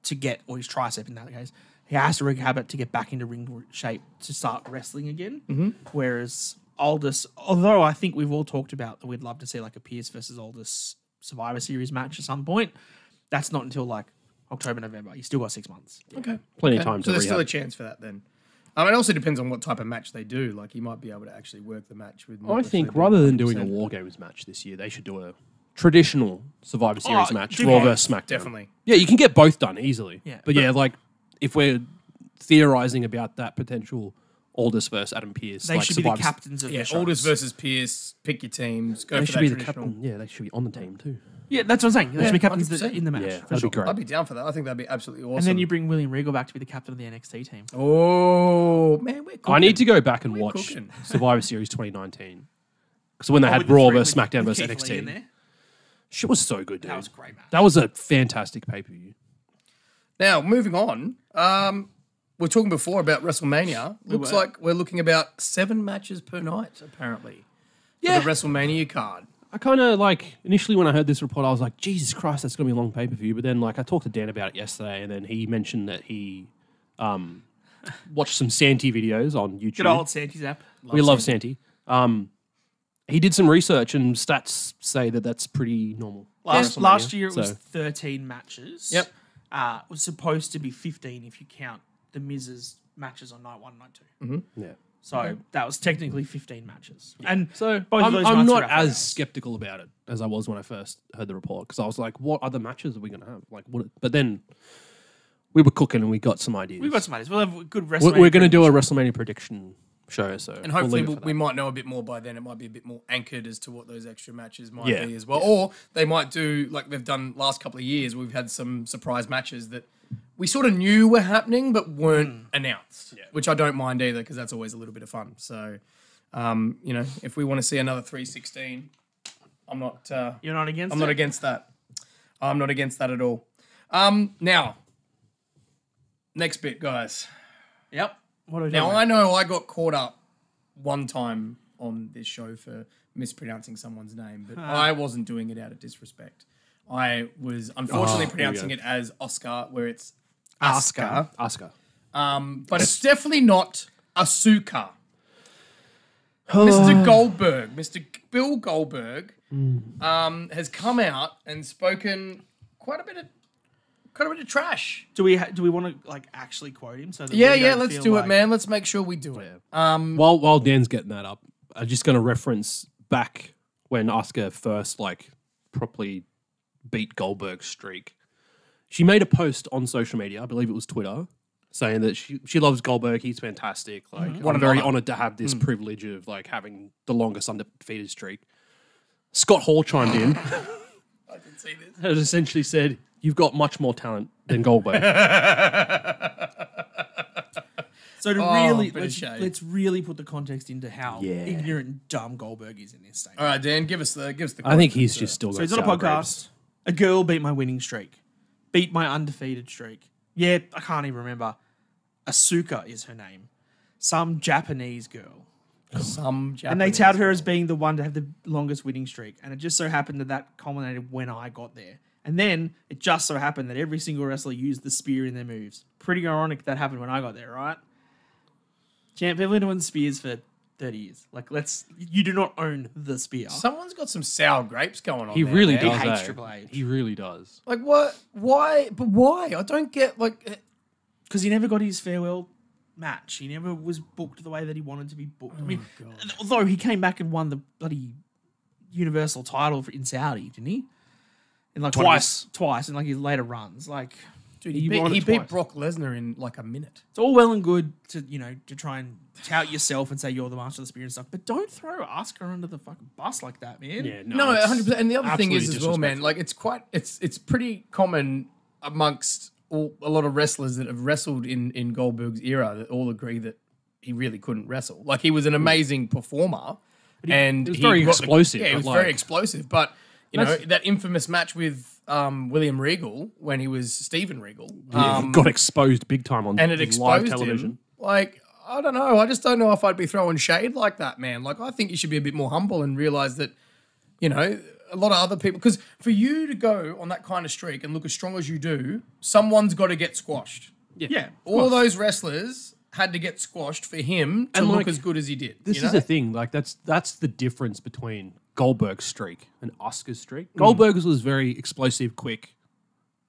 to get, or his tricep in that case, he has to rehab it to get back into ring shape to start wrestling again. Whereas Aldous, although I think we've all talked about that we'd love to see like a Pierce versus Aldous Survivor Series match at some point. That's not until like October, November. You still got 6 months. Okay. Plenty of time So to there's still a rehab. chance for that then. It also depends on what type of match they do. Like, he might be able to actually work the match with. I think rather than doing a War Games match this year, they should do a traditional Survivor Series match, Raw versus SmackDown. Definitely. Yeah, you can get both done easily. Yeah, but yeah, like if we're theorizing about that potential Aldous versus Adam Pearce, They like should be the Survivor captains of Yeah, the shows. Aldous versus Pierce. Pick your teams. Go They for should that be the traditional. captain. Yeah, they should be on the team too. Yeah, that's what I'm saying. They should be captains 100%. in the match. Yeah, for that'd sure. be great. I'd be down for that. I think that'd be absolutely awesome. And then you bring William Regal back to be the captain of the NXT team. Oh, man, we're cooking. I need to go back and We're watch cooking. Survivor Series 2019 because when they had With the Raw three- versus with- SmackDown with versus Keith Lee in NXT, there. shit was so good, dude. That was a great match. That was a fantastic pay per view. Now, moving on. We're talking before about WrestleMania. Looks like we're looking about 7 matches per night, apparently. Yeah. For the WrestleMania card. I kind of like initially when I heard this report, I was like, Jesus Christ, that's gonna be a long pay per view. But then like I talked to Dan about it yesterday, and then he mentioned that he watched some Santi videos on YouTube. Good old Santi's app. We love Santi. He did some research, and stats say that that's pretty normal. Last year it was So- 13 matches. Yep. It was supposed to be 15 if you count the Miz's matches on night 1 and night 2. Yeah. So that was technically 15 matches. And So both of those I'm nights not were about 4 as hours. skeptical about it as I was when I first heard the report because I was like, what other matches are we going to have? Like, what? But then we were cooking and we got some ideas. We've got some ideas. We'll have a good We're WrestleMania. going to do a WrestleMania prediction show. So And hopefully we'll leave it for we that. might know a bit more by then. It might be a bit more anchored as to what those extra matches might Yeah. be as well. Or they might do, like they've done last couple of years, we've had some surprise matches that we sort of knew were happening but weren't announced, which I don't mind either because that's always a little bit of fun. So, if we want to see another 316, I'm not... You're not against I'm it? not against that. I'm not against that at all. Now, next bit, guys. Yep. What are we Now, doing? I know I got caught up one time on this show for mispronouncing someone's name, but I wasn't doing it out of disrespect. I was unfortunately pronouncing it as Oscar, where it's Asuka. Asuka. But it's definitely not A-soo-ka. Mr. Goldberg, Mr. Bill Goldberg, has come out and spoken quite a bit of trash. Do we want to like actually quote him? So that Yeah, we don't let's feel do like- it, man. Let's make sure we do it. While Dan's getting that up, I'm just going to reference back when Asuka first like properly beat Goldberg's streak. She made a post on social media, I believe it was Twitter, saying that she loves Goldberg. He's fantastic. Like, I'm very honored to have this privilege of like having the longest undefeated streak. Scott Hall chimed in I didn't see this. and essentially said, "You've got much more talent than Goldberg." So to Oh, really bit of shade. let's really put the context into how Yeah. ignorant and dumb Goldberg is in this statement. All right, Dan, give us the. I think he's just still got So he's on a sour podcast. grapes. A girl beat my winning streak. Beat my undefeated streak. Yeah, I can't even remember. A-soo-ka is her name. Some Japanese girl. Some Japanese. And they touted her as being the one to have the longest winning streak. And it just so happened that culminated when I got there. And then it just so happened that every single wrestler used the spear in their moves. Pretty ironic that happened when I got there, right? Champ, people have been doing spears for 30 years. Like, you do not own the spear. Someone's got some sour grapes going on. He there, really man. does. hates eh? Triple H. He really does. Like what? Why? But why? I don't get like. Because he never got his farewell match. He never was booked the way that he wanted to be booked. I mean, although he came back and won the bloody Universal title in Saudi, didn't he? In like twice in like his later runs. Like, Dude, he he won it beat twice. Brock Lesnar in like a minute. It's all well and good to to try and tout yourself and say you're the master of the spear and stuff, but don't throw Asuka under the fucking bus like that, man. Yeah, No, it's 100%. And the other thing is absolutely as well, man. disrespectful. Like it's pretty common amongst a lot of wrestlers that have wrestled in Goldberg's era that all agree that he really couldn't wrestle. Like he was an amazing performer, and he was very got explosive, Yeah, he but was like- very explosive. But you know That's- that infamous match with William Regal when he was Steven Regal. Got exposed big time on and it live exposed television. him. Like, I don't know. I just don't know if I'd be throwing shade like that, man. Like, I think you should be a bit more humble and realize that, a lot of other people. Because for you to go on that kind of streak and look as strong as you do, someone's got to get squashed. Yeah. All those wrestlers had to get squashed for him to And, look like, as good as he did. This you know? is the thing. Like that's the difference between Goldberg's streak and Asuka's streak. Goldberg's was very explosive, quick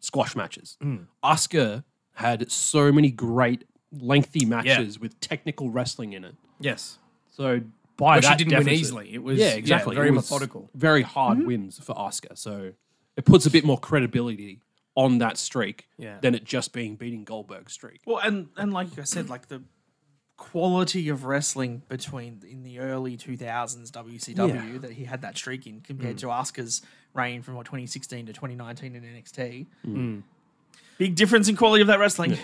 squash matches. Asuka had so many great lengthy matches with technical wrestling in it. Yes. So by But she that didn't win deficit- easily. It was exactly very It was methodical. very hard wins for Asuka. So it puts a bit more credibility on that streak than it just being beating Goldberg's streak. Well, and like I said, like the quality of wrestling between in the early 2000s WCW that he had that streak in compared to Asuka's reign from 2016 to 2019 in NXT. Big difference in quality of that wrestling.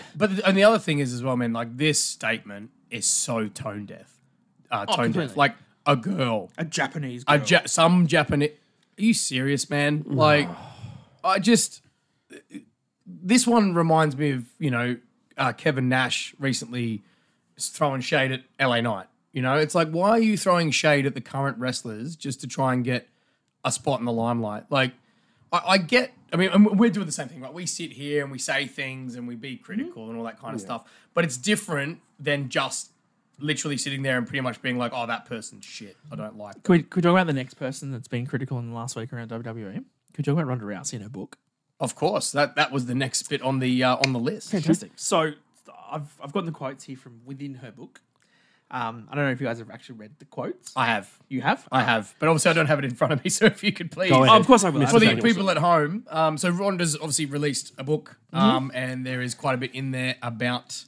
And the other thing is as well, man, like this statement is so tone deaf. Tone deaf. completely. Like a girl. A Japanese girl. Some Japanese. Are you serious, man? Like, this one reminds me of, Kevin Nash recently throwing shade at LA Knight. You know, it's like, why are you throwing shade at the current wrestlers just to try and get a spot in the limelight? Like, and we're doing the same thing, right? We sit here and we say things and we be critical and all that kind of stuff. But it's different than just literally sitting there and pretty much being like, oh, that person's shit. I don't like them. Could we talk about the next person that's been critical in the last week around WWE? Could we talk about Ronda Rousey in her book? Of course. That was the next bit on the list. Fantastic. So I've gotten the quotes here from within her book. I don't know if you guys have actually read the quotes. I have. You have? I have. But obviously I don't have it in front of me, so if you could please. Go ahead. Oh, of course I will. For the Absolutely. people at home, so Rhonda's obviously released a book, and there is quite a bit in there about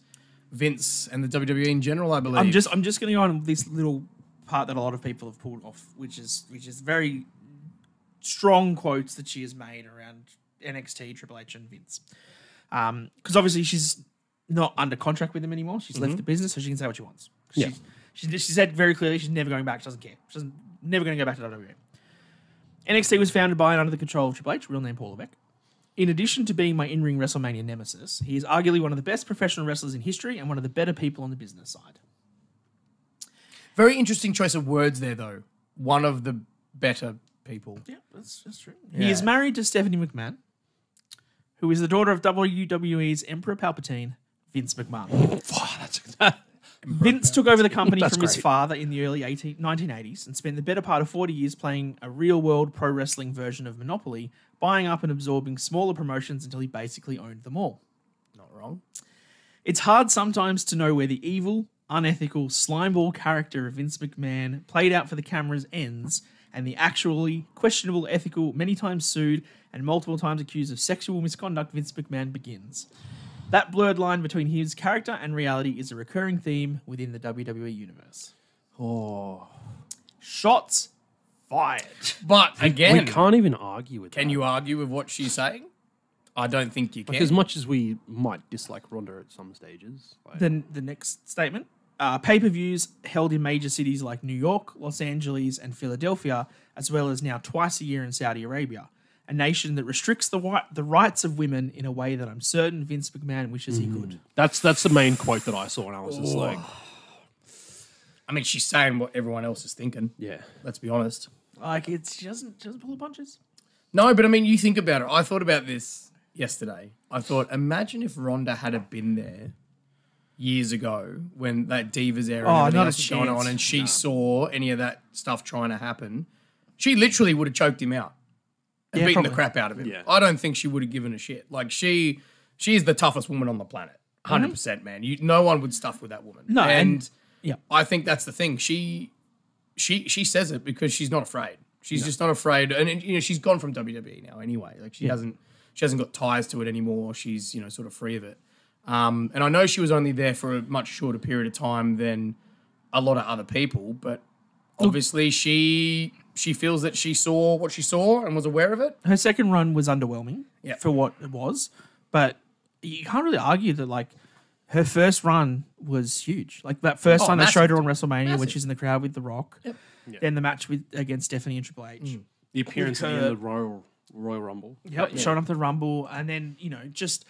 Vince and the WWE in general, I believe. I'm just going to go on this little part that a lot of people have pulled off, which is very strong quotes that she has made around NXT, Triple H, and Vince. Because obviously she's not under contract with him anymore. She's left the business, so she can say what she wants. She said very clearly she's never going back. She doesn't care. She's never going to go back to WWE. NXT was founded by and under the control of Triple H, real name Paul Levesque. In addition to being my in-ring WrestleMania nemesis, he is arguably one of the best professional wrestlers in history and one of the better people on the business side. Very interesting choice of words there, though. One of the better people. Yeah, that's true. He is married to Stephanie McMahon, who is the daughter of WWE's Emperor Palpatine, Vince McMahon. Vince took over the company from his father in the early 1980s and spent the better part of 40 years playing a real-world pro wrestling version of Monopoly, buying up and absorbing smaller promotions until he basically owned them all. Not wrong. It's hard sometimes to know where the evil, unethical, slimeball character of Vince McMahon played out for the cameras ends and the actually questionable, ethical, many times sued and multiple times accused of sexual misconduct Vince McMahon begins. That blurred line between his character and reality is a recurring theme within the WWE universe. Oh, Shots fired. But again, we can't even argue with that. can you argue with what she's saying? I don't think you can. Like, as much as we might dislike Ronda at some stages. Like, Then the next statement. Pay-per-views held in major cities like New York, Los Angeles, and Philadelphia, as well as now twice a year in Saudi Arabia, a nation that restricts the rights of women in a way that I'm certain Vince McMahon wishes he could. that's the main quote that I saw, and I was just like, I mean, she's saying what everyone else is thinking. yeah. Let's be honest. Like, she doesn't pull the punches. No, but I mean, you think about it. I thought about this yesterday. I thought, imagine if Ronda had been there years ago when that Divas era and everything not a else was going chance. on and she saw any of that stuff trying to happen. She literally would have choked him out and beaten the probably. crap out of him. Yeah. I don't think she would have given a shit. Like, she is the toughest woman on the planet. 100%, man. No one would stuff with that woman. No, and yeah. I think that's the thing. She says it because she's not afraid. She's just not afraid, and she's gone from WWE now anyway. Like she hasn't got ties to it anymore. She's sort of free of it. And I know she was only there for a much shorter period of time than a lot of other people, but obviously she feels that she saw what she saw and was aware of it. Her second run was underwhelming Yeah. for what it was, but you can't really argue that, like, her first run was huge. Like, that first time they showed her on WrestleMania when she's in the crowd with The Rock. Yep. Then the match against Stephanie and Triple H. The appearance at the end of the Royal Rumble. Yep, showing up the Rumble. And then, just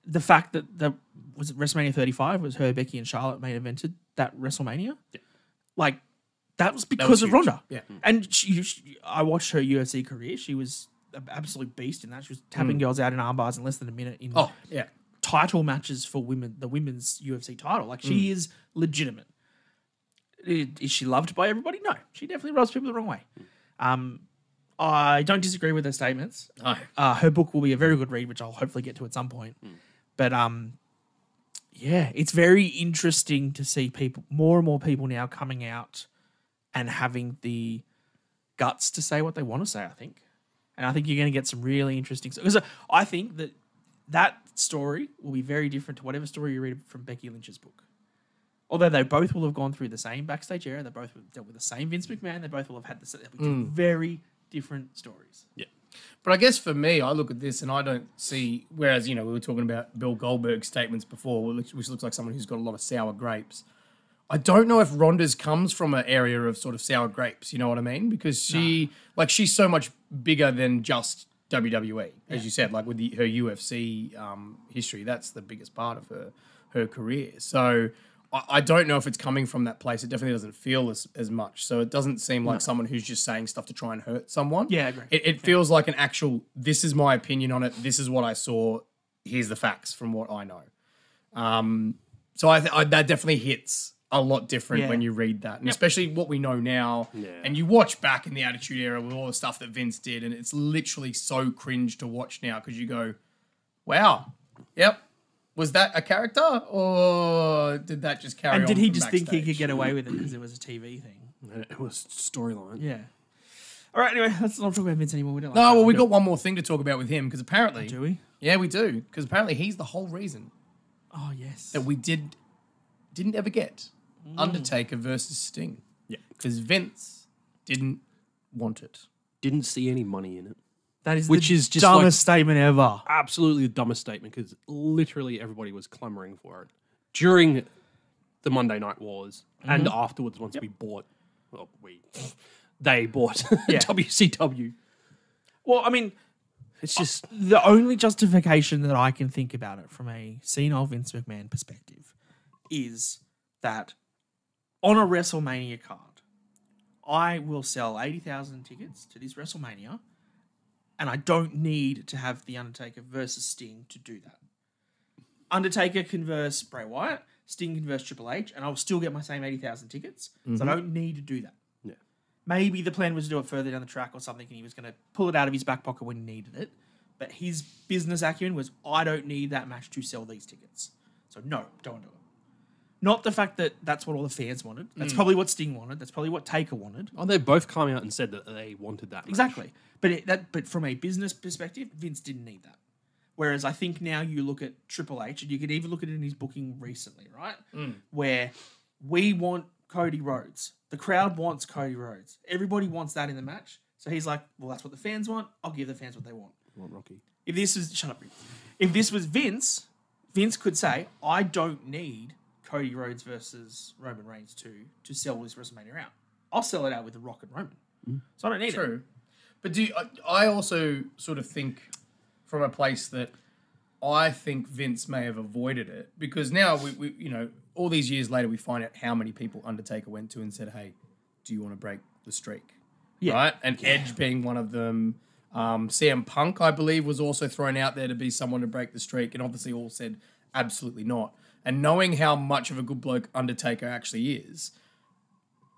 the fact that was it WrestleMania 35 was her, Becky, and Charlotte main evented that WrestleMania. Yeah. Like, that was because was of huge. Ronda. Yeah. And I watched her UFC career. She was an absolute beast in that. She was tapping girls out in arm bars in less than a minute in Oh, yeah. title matches for women, the women's UFC title. Like she is legitimate. Is she loved by everybody? No, she definitely rubs people the wrong way. I don't disagree with her statements. No. Her book will be a very good read, which I'll hopefully get to at some point. But yeah, it's very interesting to see more and more people now coming out and having the guts to say what they want to say, I think. And I think you're going to get some really interesting... Because I think that story will be very different to whatever story you read from Becky Lynch's book. Although they both will have gone through the same backstage era, they both have dealt with the same Vince McMahon, they both will have had very different stories. Yeah. But I guess for me, I look at this and I don't see... Whereas, we were talking about Bill Goldberg's statements before, which looks like someone who's got a lot of sour grapes. I don't know if Ronda's comes from an area of sort of sour grapes, you know what I mean? Because she's so much bigger than just WWE, as you said, like with her UFC history. That's the biggest part of her career. So I don't know if it's coming from that place. It definitely doesn't feel as much. So it doesn't seem like someone who's just saying stuff to try and hurt someone. Yeah, I agree. It feels like an actual, this is my opinion on it. This is what I saw. Here's the facts from what I know. So that definitely hits a lot different when you read that. And especially what we know now. Yeah. And you watch back in the Attitude Era with all the stuff that Vince did, and it's literally so cringe to watch now because you go, wow, yep. Was that a character or did that just carry on? And did he from just backstage? think he could get away with it because it was a TV thing? It was storyline. Yeah. All right, anyway, let's not talk about Vince anymore. We don't like No, that. well, we got one more thing to talk about with him because apparently... Do we? Yeah, we do. Because apparently he's the whole reason Oh, yes. that we didn't ever get Undertaker versus Sting. Yeah. Because Vince didn't want it. Didn't see any money in it. That is Which the is just dumbest statement ever. Absolutely the dumbest statement because literally everybody was clamoring for it during the Monday Night Wars and afterwards once we bought, they bought WCW. Well, I mean, It's just the only justification that I can think about it from a senile Vince McMahon perspective is that on a WrestleMania card, I will sell 80,000 tickets to this WrestleMania, and I don't need to have The Undertaker versus Sting to do that. Undertaker can verse Bray Wyatt, Sting can verse Triple H, and I'll still get my same 80,000 tickets, so I don't need to do that. yeah. Maybe the plan was to do it further down the track or something, and he was going to pull it out of his back pocket when he needed it. But his business acumen was, I don't need that match to sell these tickets. So no, don't do it. Not the fact that that's what all the fans wanted. That's probably what Sting wanted. That's probably what Taker wanted. Oh, they both come out and said that they wanted that. Exactly. But from a business perspective, Vince didn't need that. Whereas I think now you look at Triple H, and you could even look at it in his booking recently, right? Where we want Cody Rhodes. The crowd wants Cody Rhodes. Everybody wants that in the match. So he's like, well, that's what the fans want. I'll give the fans what they want. Rocky. If this was... Shut up, Vince. If this was Vince, Vince could say, I don't need Cody Rhodes versus Roman Reigns to sell this WrestleMania out. I'll sell it out with The Rock and Roman. So I don't need it. True. But I also sort of think from a place that I think Vince may have avoided it because now we all these years later we find out how many people Undertaker went to and said, hey, do you want to break the streak? Yeah. Right? And Edge being one of them. CM Punk, I believe, was also thrown out there to be someone to break the streak and obviously all said absolutely not. And knowing how much of a good bloke Undertaker actually is,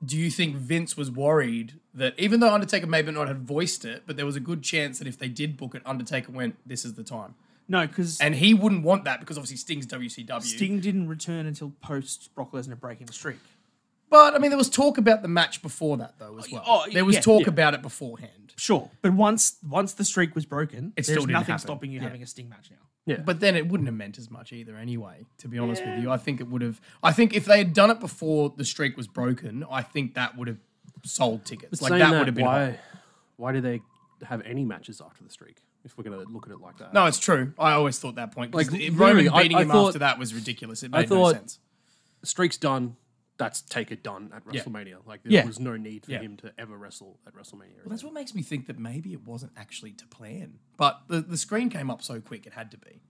do you think Vince was worried that even though Undertaker maybe not had voiced it, but there was a good chance that if they did book it, Undertaker went, this is the time. No, because... And he wouldn't want that because obviously Sting's WCW. Sting didn't return until post Brock Lesnar breaking the streak. But, I mean, there was talk about the match before that, though, as well. There was talk about it beforehand. Sure. But once the streak was broken, It still there's didn't nothing happen. stopping you having a Sting match now. Yeah. But then it wouldn't have meant as much either anyway, to be honest with you. I think it would have... I think if they had done it before the streak was broken, I think that would have sold tickets. But Like, saying that would have been... hot. why do they have any matches after the streak? If we're going to look at it like that. No, it's true. I always thought that point. Like, Like, Roman really, beating I him thought- after that was ridiculous. It I made no thought- sense. Streak's done. That's Taker done at WrestleMania. Like there Yeah. was no need for Yeah. him to ever wrestle at WrestleMania. Well, that's what makes me think that maybe it wasn't actually to plan. But the screen came up so quick, it had to be.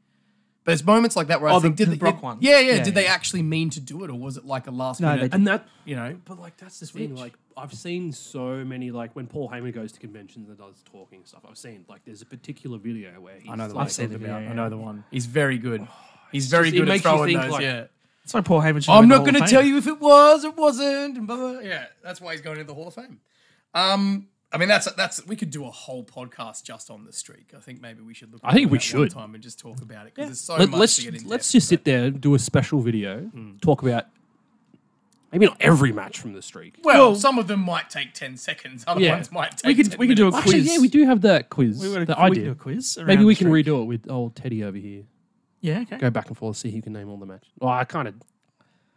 But it's moments like that where I think... the did Brock one. Yeah. Did they actually mean to do it, or was it like a last No, minute... they and that, you know... but like that's the thing. Like I've seen so many like when Paul Heyman goes to conventions and does talking stuff. I've seen like there's a particular video where he's I know the like, one. I've seen the video. I know the one. He's very good. He's very it good at makes you throwing think, those. like- Yeah. That's why Paul Heyman should I'm win the not Hall going of to Fame. tell you if it was, it wasn't. And blah, blah, blah. Yeah, that's why he's going into the Hall of Fame. I mean, that's we could do a whole podcast just on the streak. I think maybe we should look. I think into we that should. one time and just talk about it because there's so much to get into. Let's just sit there, do a special video, talk about maybe not every match from the streak. Well, some of them might take 10 seconds. Other Yeah. ones might take. We can do a 10 minutes. quiz. Actually, yeah, we do have that quiz We that can I do did. a quiz. Maybe around we the can streak. redo it with old Teddy over here. Yeah, okay. Go back and forth, see who can name all the matches. Well, I kind of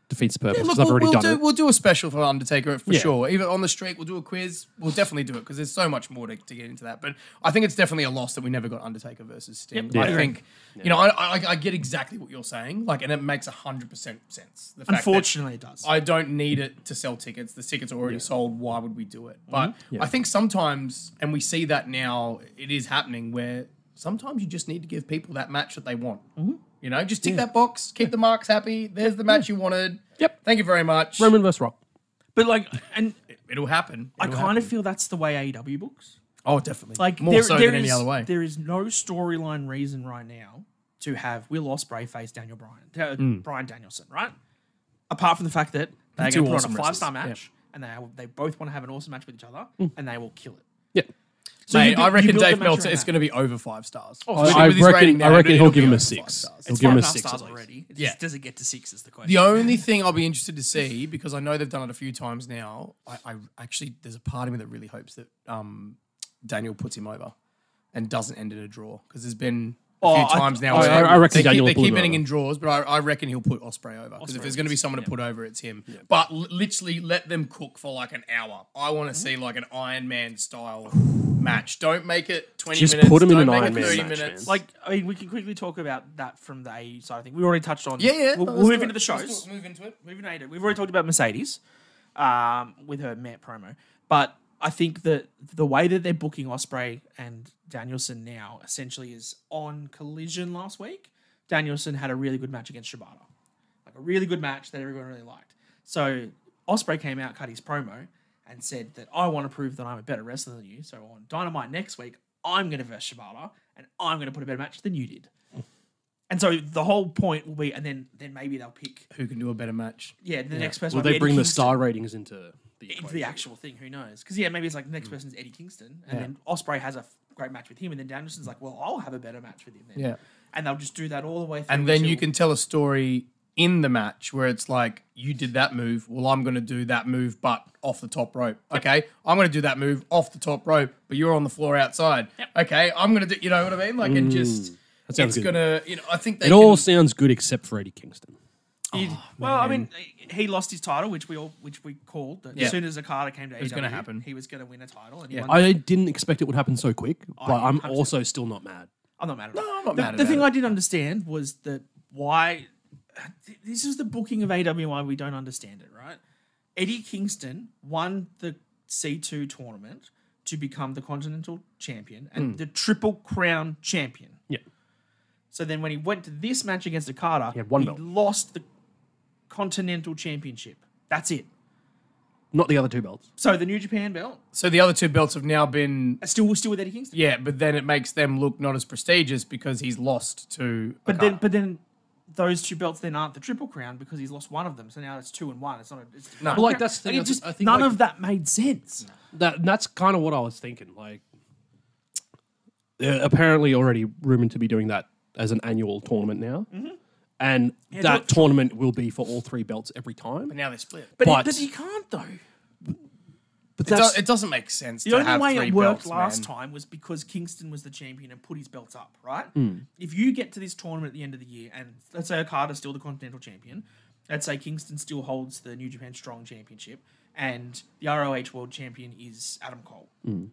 defeats the purpose Yeah, because look, I've already done it. We'll do a special for Undertaker for Yeah. sure. Even on the streak, we'll do a quiz. We'll definitely do it because there's so much more to get into that. But I think it's definitely a loss that we never got Undertaker versus Sting. Yeah. I think, you know, I get exactly what you're saying, like, and it makes 100% sense. The fact that Unfortunately, it does. I don't need it to sell tickets. The tickets are already sold. Why would we do it? But I think sometimes, and we see that now, it is happening where sometimes you just need to give people that match that they want. You know, just tick that box, keep the marks happy. There's the match you wanted. Yep. Thank you very much. Roman vs. Rock. But like, and It'll happen. I kind of feel that's the way AEW books. Oh, definitely. Like more there, so there than any is- other way. There is no storyline reason right now to have Will Ospreay face Daniel Bryan, Bryan Danielson, right? Apart from the fact that they're two going to put awesome on a 5-star wrestlers, match, and they both want to have an awesome match with each other, and they will kill it. Yeah. So Mate, you bu- I you reckon build the Dave match Meltzer around is that. going to be over 5 stars. I With his rating now, reckon he'll it'll give be him a over 6. 5 stars. He'll It's give him a 5.5 6 stars at least. already. It Yeah. just, does it get to 6 is the question. The only thing I'll be interested to see, because I know they've done it a few times now, I actually, there's a part of me that really hopes that Daniel puts him over and doesn't end in a draw. Because there's been a few times now where I reckon Daniel will they pull keep him ending over. in draws, but I reckon he'll put Ospreay over. Because if there's going to be someone to put over, it's him. But literally let them cook for like an hour. I want to see like an Iron Man style match. Don't make it 20 Just minutes. put him in Don't an make Iron it Man 30 match, minutes. man. Like, I mean, we can quickly talk about that from the AE side. I think we already touched on. yeah. We'll let's move do into it. the Let's shows. move into it. Moving to we've already talked about Mercedes with her Matt promo, but I think that the way that they're booking Ospreay and Danielson now essentially is on Collision last week. Danielson had a really good match against Shibata, like a really good match that everyone really liked. So Ospreay came out, cut his promo, and said that I want to prove that I'm a better wrestler than you. So on Dynamite next week, I'm going to verse Shibata, and I'm going to put a better match than you did. And so the whole point will be, and then maybe they'll pick, Who can do a better match? the next person. Will might be they Eddie bring the Kingston. star ratings into the Into the actual thing, who knows? Because maybe it's like the next person's Eddie Kingston, and then Ospreay has a great match with him, and then Danielson's like, well, I'll have a better match with him then. Yeah. And they'll just do that all the way through. And then you until- can tell a story in the match where it's like, you did that move, well, I'm going to do that move, but off the top rope. Okay, I'm going to do that move off the top rope, but you're on the floor outside. Okay, I'm going to do, you know what I mean? Like, and just, That sounds it's good. going to, I think they It all sounds good except for Eddie Kingston. well, I mean, he lost his title, which we called. That Yeah. As soon as Okada came to AEW, was gonna happen. he was going to win a title, and he Yeah. won. I didn't expect it would happen so quick, but I'm 100%. also still not mad. I'm not mad at all. I'm not the, mad the about thing it. I didn't understand was that why this is the booking of AEW, why we don't understand it, right? Eddie Kingston won the C2 tournament to become the Continental Champion and the Triple Crown Champion. Yeah. So then when he went to this match against Okada, He had one he belt. lost the Continental Championship. That's it. Not the other 2 belts. So the New Japan belt So the other 2 belts have now been, still with Eddie Kingston. yeah, but then it makes them look not as prestigious because he's lost to Okada. But then those 2 belts then aren't the Triple Crown because he's lost one of them. So now it's 2 and 1. It's not. It's No. But like that's the And thing. it just I think none like, of that made sense. that's kind of what I was thinking. Like, they're apparently already rumored to be doing that as an annual tournament now, and do that it- tournament will be for all 3 belts every time. But now they're split. But you can't though. But It doesn't make sense The to only have way 3 it worked belts, last man. time was because Kingston was the champion and put his belts up, right? Hmm. If you get to this tournament at the end of the year, and let's say Okada's still the Continental Champion, let's say Kingston still holds the New Japan Strong Championship, and the ROH World Champion is Adam Cole. Hmm.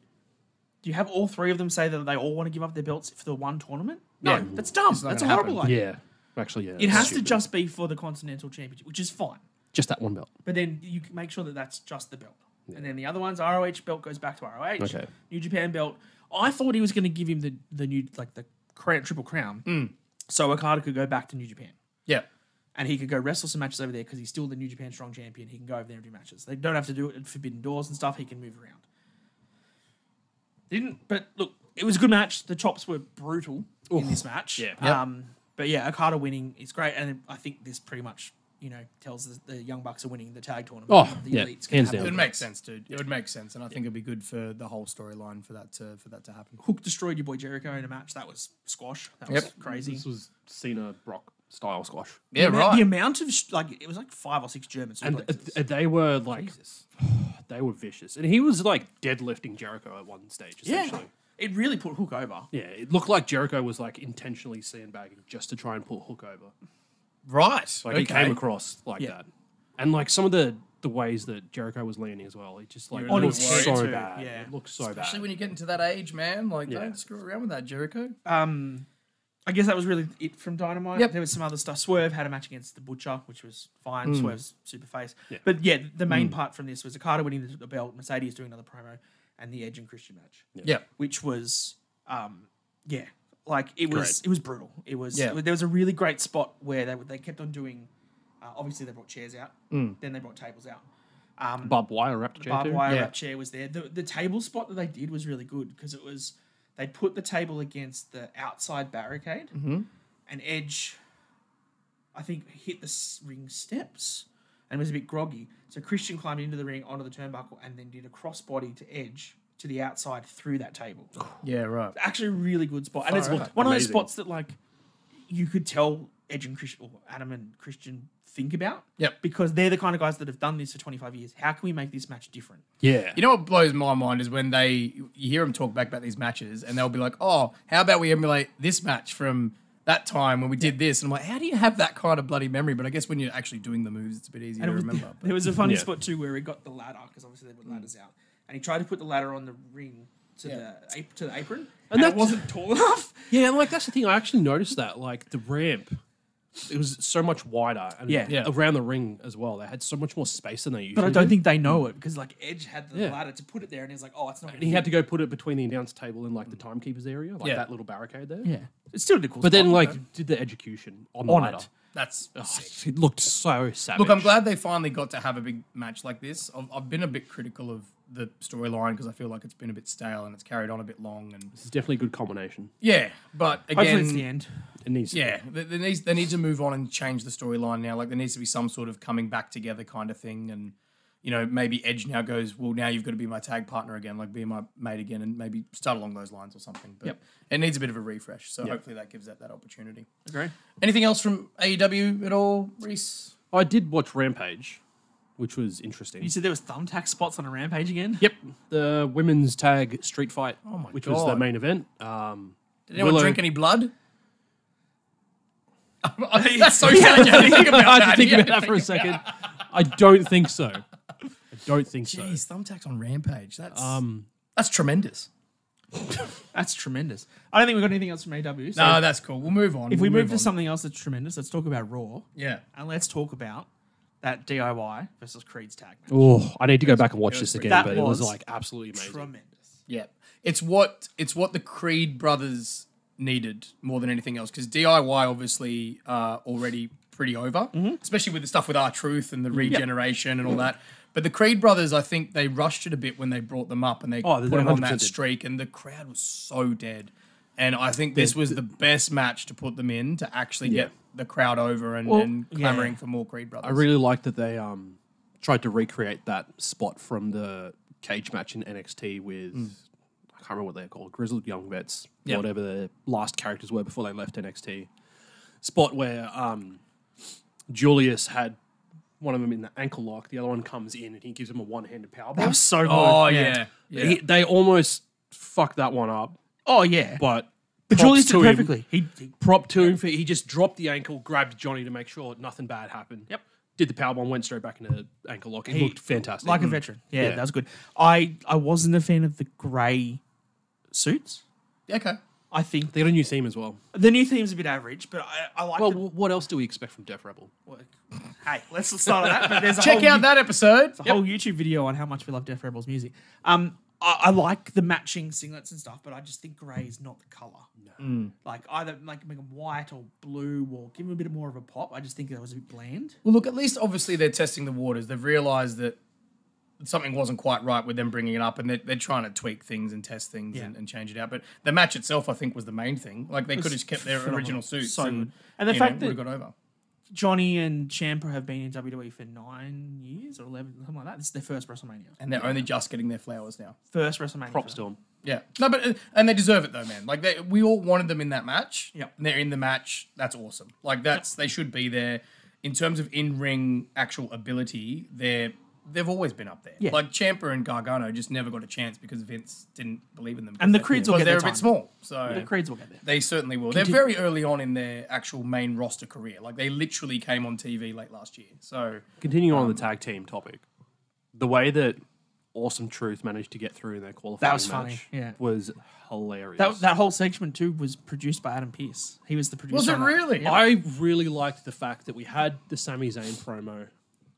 Do you have all 3 of them say that they all want to give up their belts for the one tournament? No, Yeah. that's dumb. It's not That's a gonna horrible happen. idea. Yeah, actually, yeah. It that's has stupid. to just be for the Continental Championship, which is fine. just that 1 belt. But then you can make sure that that's just the belt. And then the other ones, ROH belt goes back to ROH. Okay. New Japan belt. I thought he was going to give him the new, like the Triple Crown. So Okada could go back to New Japan. Yeah. And he could go wrestle some matches over there because he's still the New Japan Strong Champion. He can go over there and do matches. They don't have to do it at Forbidden Doors and stuff. He can move around. But look, it was a good match. The chops were brutal in this match. Yeah. Yep. But yeah, Okada winning is great, and I think this pretty much tells the Young Bucks are winning the tag tournament. Oh, the yeah, Elite's gonna hands have down. It a- would make sense, dude. It would make sense, and I think it'd be good for the whole storyline for that to happen. Hook destroyed your boy Jericho in a match. That was squash. That was crazy. This was Cena Brock style squash. Yeah, The amount of it was like 5 or 6 German And suplexes. they were like, they were vicious. And he was like deadlifting Jericho at one stage, essentially. It really put Hook over. Yeah, it looked like Jericho was like intentionally sandbagging just to try and put Hook over. Right. Like he came across like that. And like some of the ways that Jericho was landing as well, it just like On looked his head so too, bad. yeah. It looked so Especially bad. when you get into that age, man. Like, Yeah. don't screw around with that, Jericho. I guess that was really it from Dynamite. Yep. There was some other stuff. Swerve had a match against the Butcher, which was fine. Swerve's super face. Yeah. But yeah, the main part from this was Okada winning the belt, Mercedes doing another promo, and the Edge and Christian match. Yeah. Which was, like it was brutal. It was. Yeah. There was a really great spot where they kept on doing. Obviously, they brought chairs out. Then they brought tables out. Barbed wire wrapped chair Barbed too. wire Yeah. wrap chair was there. The table spot that they did was really good because it was they'd put the table against the outside barricade, and Edge, I think, hit the ring steps and was a bit groggy. So Christian climbed into the ring onto the turnbuckle and then did a crossbody to Edge to the outside through that table. Yeah, right. Actually, a really good spot, and it's Far out. one of those Amazing. spots that like you could tell Edge and Christian, or Adam and Christian, think about. Yep. Because they're the kind of guys that have done this for 25 years. How can we make this match different? Yeah. You know what blows my mind is when you hear them talk back about these matches and they'll be like, oh, how about we emulate this match from that time when we did this? And I'm like, how do you have that kind of bloody memory? But I guess when you're actually doing the moves, it's a bit easier to remember. But There was a funny Yeah. spot too where he got the ladder, because obviously they put ladders out, and he tried to put the ladder on the ring to the apron, and that it wasn't tall enough. Yeah, and like that's the thing. I actually noticed that like the ramp, it was so much wider, and Yeah. around the ring as well. They had so much more space than they usually. But I don't do. think they know it, because like Edge had the Yeah. ladder to put it there, and he's like, "Oh, it's not." And he had to go put it between the announce table and like the timekeepers area, like Yeah. that little barricade there. Yeah, it's still a cool. But then spot, like though. did the execution on the On ladder. it. that's sick. It looked so savage. Look, I'm glad they finally got to have a big match like this. I've been a bit critical of the storyline because I feel like it's been a bit stale and it's carried on a bit long. And This is definitely a good combination. yeah, but hopefully again, it's the end. It needs to be. yeah, they need to move on and change the storyline now. Like there needs to be some sort of coming back together kind of thing, and maybe Edge now goes, well, now you've got to be my tag partner again, like be my mate again, and maybe start along those lines or something. But it needs a bit of a refresh, so hopefully that gives that opportunity. Agree. Anything else from AEW at all, Reece? I did watch Rampage, which was interesting. You said there was thumbtack spots on a Rampage again. Yep, the women's tag street fight, which was the God. main event. Did anyone Willow- drink any blood? That's so sad. You had to think about I had that. to think You had about to that for a second. I don't think so. I don't think so. Jeez, thumbtacks on Rampage. That's tremendous. That's tremendous. I don't think we've got anything else from AW. So No, that's cool. We'll move on. if we We'll move to on. something else that's tremendous, let's talk about Raw. Yeah. And let's talk about that DIY versus Creed's tag match. Oh, I need to go back and watch it was this pretty- again, That but it was was like absolutely amazing. Tremendous. Yeah. It's what the Creed brothers needed more than anything else because DIY obviously already pretty over, especially with the stuff with R-Truth and the regeneration and all that. But the Creed brothers, I think they rushed it a bit when they brought them up and they Oh, put they them on 100% that did. streak and the crowd was so dead. And I think this was the best match to put them in to actually get the crowd over and clamoring for more Creed brothers. I really like that they tried to recreate that spot from the cage match in NXT with I can't remember what they're called, Grizzled Young Vets, Yep. whatever the last characters were before they left NXT. Spot where Julius had one of them in the ankle lock, the other one comes in and he gives him a one-handed powerbomb. That was so good. Oh, yeah. Yeah. They almost fucked that one up, Oh, yeah. but Julius props did to him. perfectly. He Prop to him. He just dropped the ankle, grabbed Johnny to make sure nothing bad happened. Yep. Did the powerbomb, went straight back into the ankle lock. It looked fantastic. like a veteran. Yeah, Yeah. that was good. I wasn't a fan of the grey suits. Okay. I think They got a new theme as well. the new theme's a bit average, but I like Well, the... what else do we expect from Def Rebel? Hey, let's start on that. But there's a Check whole out that episode. There's a whole YouTube video on how much we love Def Rebel's music. I like the matching singlets and stuff, but I just think grey is not the colour. No. Like either make them white or blue or give them a bit more of a pop. I just think that was a bit bland. Well, look, at least obviously they're testing the waters. They've realised that something wasn't quite right with them bringing it up, and they're trying to tweak things and test things and change it out. But the match itself, I think, was the main thing. Like, they could have just kept their original suits So and, good. And the fact that got over. Johnny and Ciampa have been in WWE for 9 years or 11, something like that. This is their first WrestleMania. And they're only just getting their flowers now. First WrestleMania. Props to them. Yeah. No, but and they deserve it though, man. Like we all wanted them in that match. Yep. And they're in the match. That's awesome. Like they should be there. In terms of in-ring actual ability, they've always been up there. Yeah. Like Ciampa and Gargano just never got a chance because Vince didn't believe in them. And the Creeds will get they're their a bit time. small. So The Creeds will get there. they certainly will. They're very early on in their actual main roster career. Like they literally came on TV late last year. So Continuing on the tag team topic, the way that Awesome Truth managed to get through in their qualifying That was match funny, yeah. was hilarious. That whole segment too was produced by Adam Pearce. He was the producer. was it on that. really? Yeah. I really liked the fact that we had the Sami Zayn promo.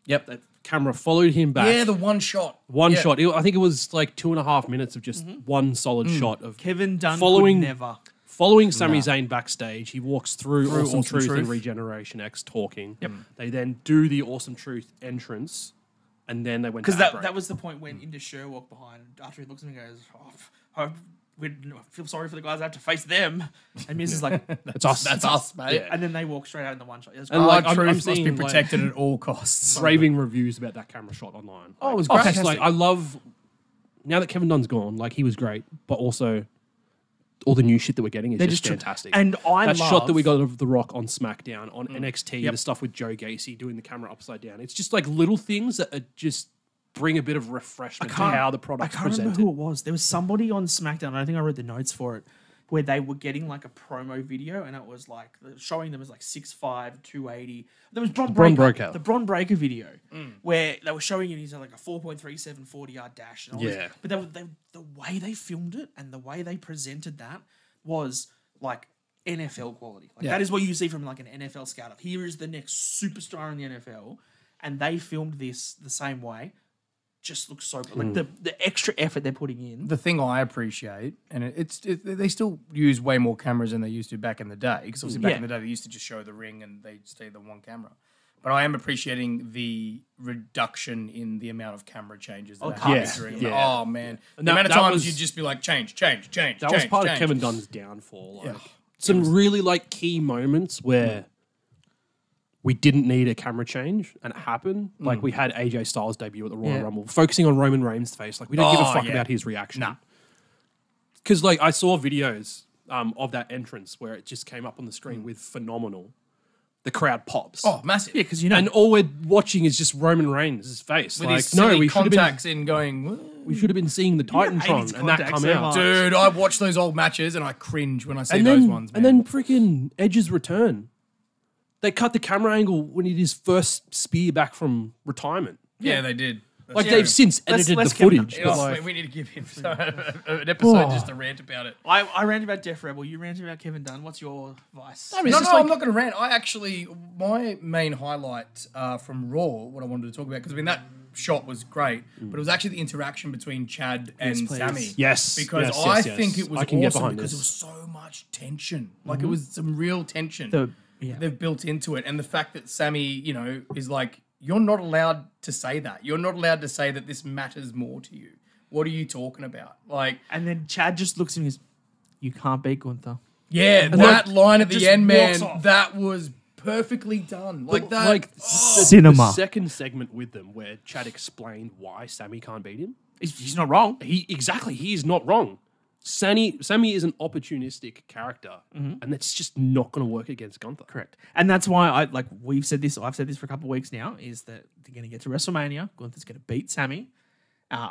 Yep. That camera followed him back. Yeah, the one shot. One Yeah. shot. I think it was like 2.5 minutes of just one solid shot of Kevin Dunn Following- could never. following Sami Zayn backstage. He walks through Awesome Awesome Truth and Truth. Regeneration X talking. Yep. They then do the Awesome Truth entrance, and then they went Because to ad that break. was the point when Indus Sher walked behind. After he looks at me and goes, I feel sorry for the guys I have to face them. And Miz is like, It's us. That's us, mate. Yeah. and then they walk straight out in the one shot. It was And great. like, Our I'm truth must be seeing, like, protected at all costs. raving reviews about that camera shot online. Oh, it was Like, great. just, like, I love now that Kevin Dunn's gone. Like, he was great, but also all the new shit that we're getting is just fantastic. And I that love shot that we got of The Rock on SmackDown on NXT, Yep. the stuff with Joe Gacy doing the camera upside down. It's just like little things that are just bring a bit of refreshment to how the I product's can't remember presented. who it was. There was somebody on SmackDown. I don't think I read the notes for it, where they were getting like a promo video, and it was like showing them as like 6'5", 280. There was Bron Bron Breakker, Breakker. the Bron Breakker video, where they were showing him he's like a 4.37 40-yard dash. And all Yeah. this. But the way they filmed it and the way they presented that was like NFL quality. Like that is what you see from like an NFL scout. Here is the next superstar in the NFL, and they filmed this the same way. Just looks so like the extra effort they're putting in. The thing I appreciate, and they still use way more cameras than they used to back in the day, because obviously back in the day they used to just show the ring and they stay the one camera. But I am appreciating the reduction in the amount of camera changes that happen yeah, during. yeah. Oh man, And the amount of that times was- you'd just be like, change. That was part of Kevin Dunn's downfall. Like, some really like key moments where we didn't need a camera change and it happened. Like we had AJ Styles debut at the Royal Rumble, focusing on Roman Reigns' face. Like we don't give a fuck about his reaction. Nah. Because like I saw videos of that entrance where it just came up on the screen with phenomenal. The crowd pops. Oh, massive. Yeah, because you know, And all we're watching is just Roman Reigns' face. With like, his silly we should have been contacts in going. "What?" we should have been seeing the Titantron and that contacts come so out. much. Dude, I watch those old matches and I cringe when I see And those then, ones. and then freaking Edge's return. They cut the camera angle when he did his first spear back from retirement. yeah, they did. That's Like true. things since edited let's the Kevin footage. Dunn. but Oh, like- man, we need to give him an episode just to rant about it. I ranted about Def Rebel. You ranted about Kevin Dunn. What's your advice? No, I'm not going to rant. My main highlight from Raw, what I wanted to talk about, because I mean that shot was great, but it was actually the interaction between Chad and please. Sammy. Yes, because yes, I yes, think yes. it was I can get awesome behind because this. there was so much tension. Like it was some real tension Yeah. they've built into it, and the fact that Sammy, is like, you're not allowed to say that. You're not allowed to say that this matters more to you. What are you talking about? Like, And then Chad just looks at me and goes, "You can't beat Gunther." yeah, that line at the just end, man, walks off. that was perfectly done. Like that. Like Cinema. The second segment with them where Chad explained why Sammy can't beat him. He's not wrong. He is not wrong. Sammy is an opportunistic character, and that's just not going to work against Gunther. Correct. And that's why I've said this for a couple of weeks now, is that they're going to get to WrestleMania. Gunther's going to beat Sammy.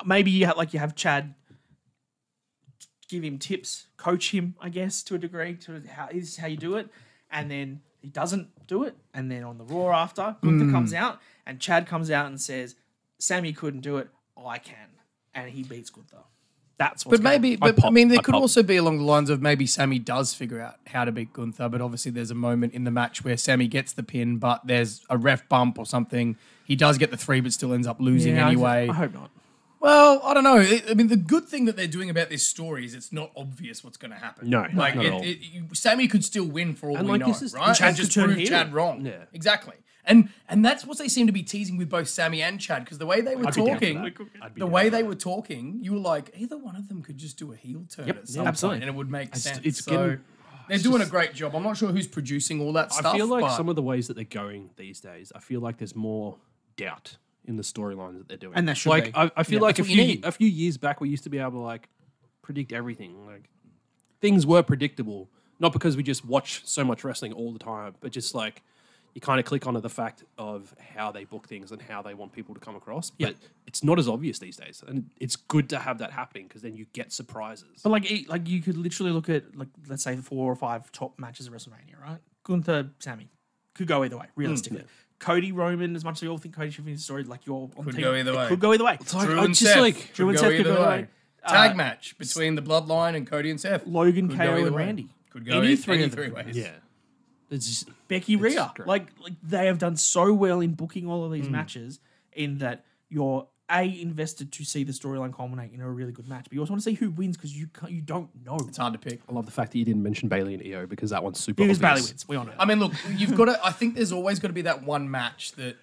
Maybe you have Chad give him tips, coach him, I guess, to a degree, to how you do it. And then he doesn't do it. And then on the Raw after, Gunther comes out and Chad comes out and says, Sammy couldn't do it, I can. And he beats Gunther. That's what's But maybe, I'd pop. I mean, there I'd could pop. also be along the lines of maybe Sammy does figure out how to beat Gunther, but obviously there's a moment in the match where Sammy gets the pin, but there's a ref bump or something. He does get the 3, but still ends up losing anyway. I hope not. Well, I don't know. I mean, the good thing that they're doing about this story is it's not obvious what's going to happen. No, like not at all. Sammy could still win for all And we like, know, this is- right? Chad And just could turn prove heel. Chad wrong. Yeah. Exactly. And that's what they seem to be teasing with both Sammy and Chad, because the way they were talking, you were like, either one of them could just do a heel turn at some point, and it would make sense. They're doing a great job. I'm not sure who's producing all that stuff. I feel like some of the ways that they're going these days, I feel like there's more doubt in the storylines that they're doing. And that should be. I feel like a few years back, we used to be able to like predict everything. Like things were predictable, not because we just watch so much wrestling all the time, but just like you kind of click onto the fact of how they book things and how they want people to come across. But it's not as obvious these days, and it's good to have that happening because then you get surprises. But like you could literally look at like let's say 4 or 5 top matches of WrestleMania, right? Gunther, Sammy could go either way, realistically. Cody, Roman, as much as we all think Cody should finish the story, like you're on Could team, go either way. Could go either way. Drew and Seth Drew and Seth could go either way. Tag match between the Bloodline and Cody and Seth. Logan, Could go KO, either and way. Randy. Could go Any three three ways. Yeah. It's Becky, Rhea. great. Like they have done so well in booking all of these matches in that you're invested to see the storyline culminate in a really good match, but you also want to see who wins because you don't know. It's hard to pick. I love the fact that you didn't mention Bailey and EO because that one's super Because obvious. Bailey wins. We all know. I mean, look, you've got to. I think there's always got to be that one match that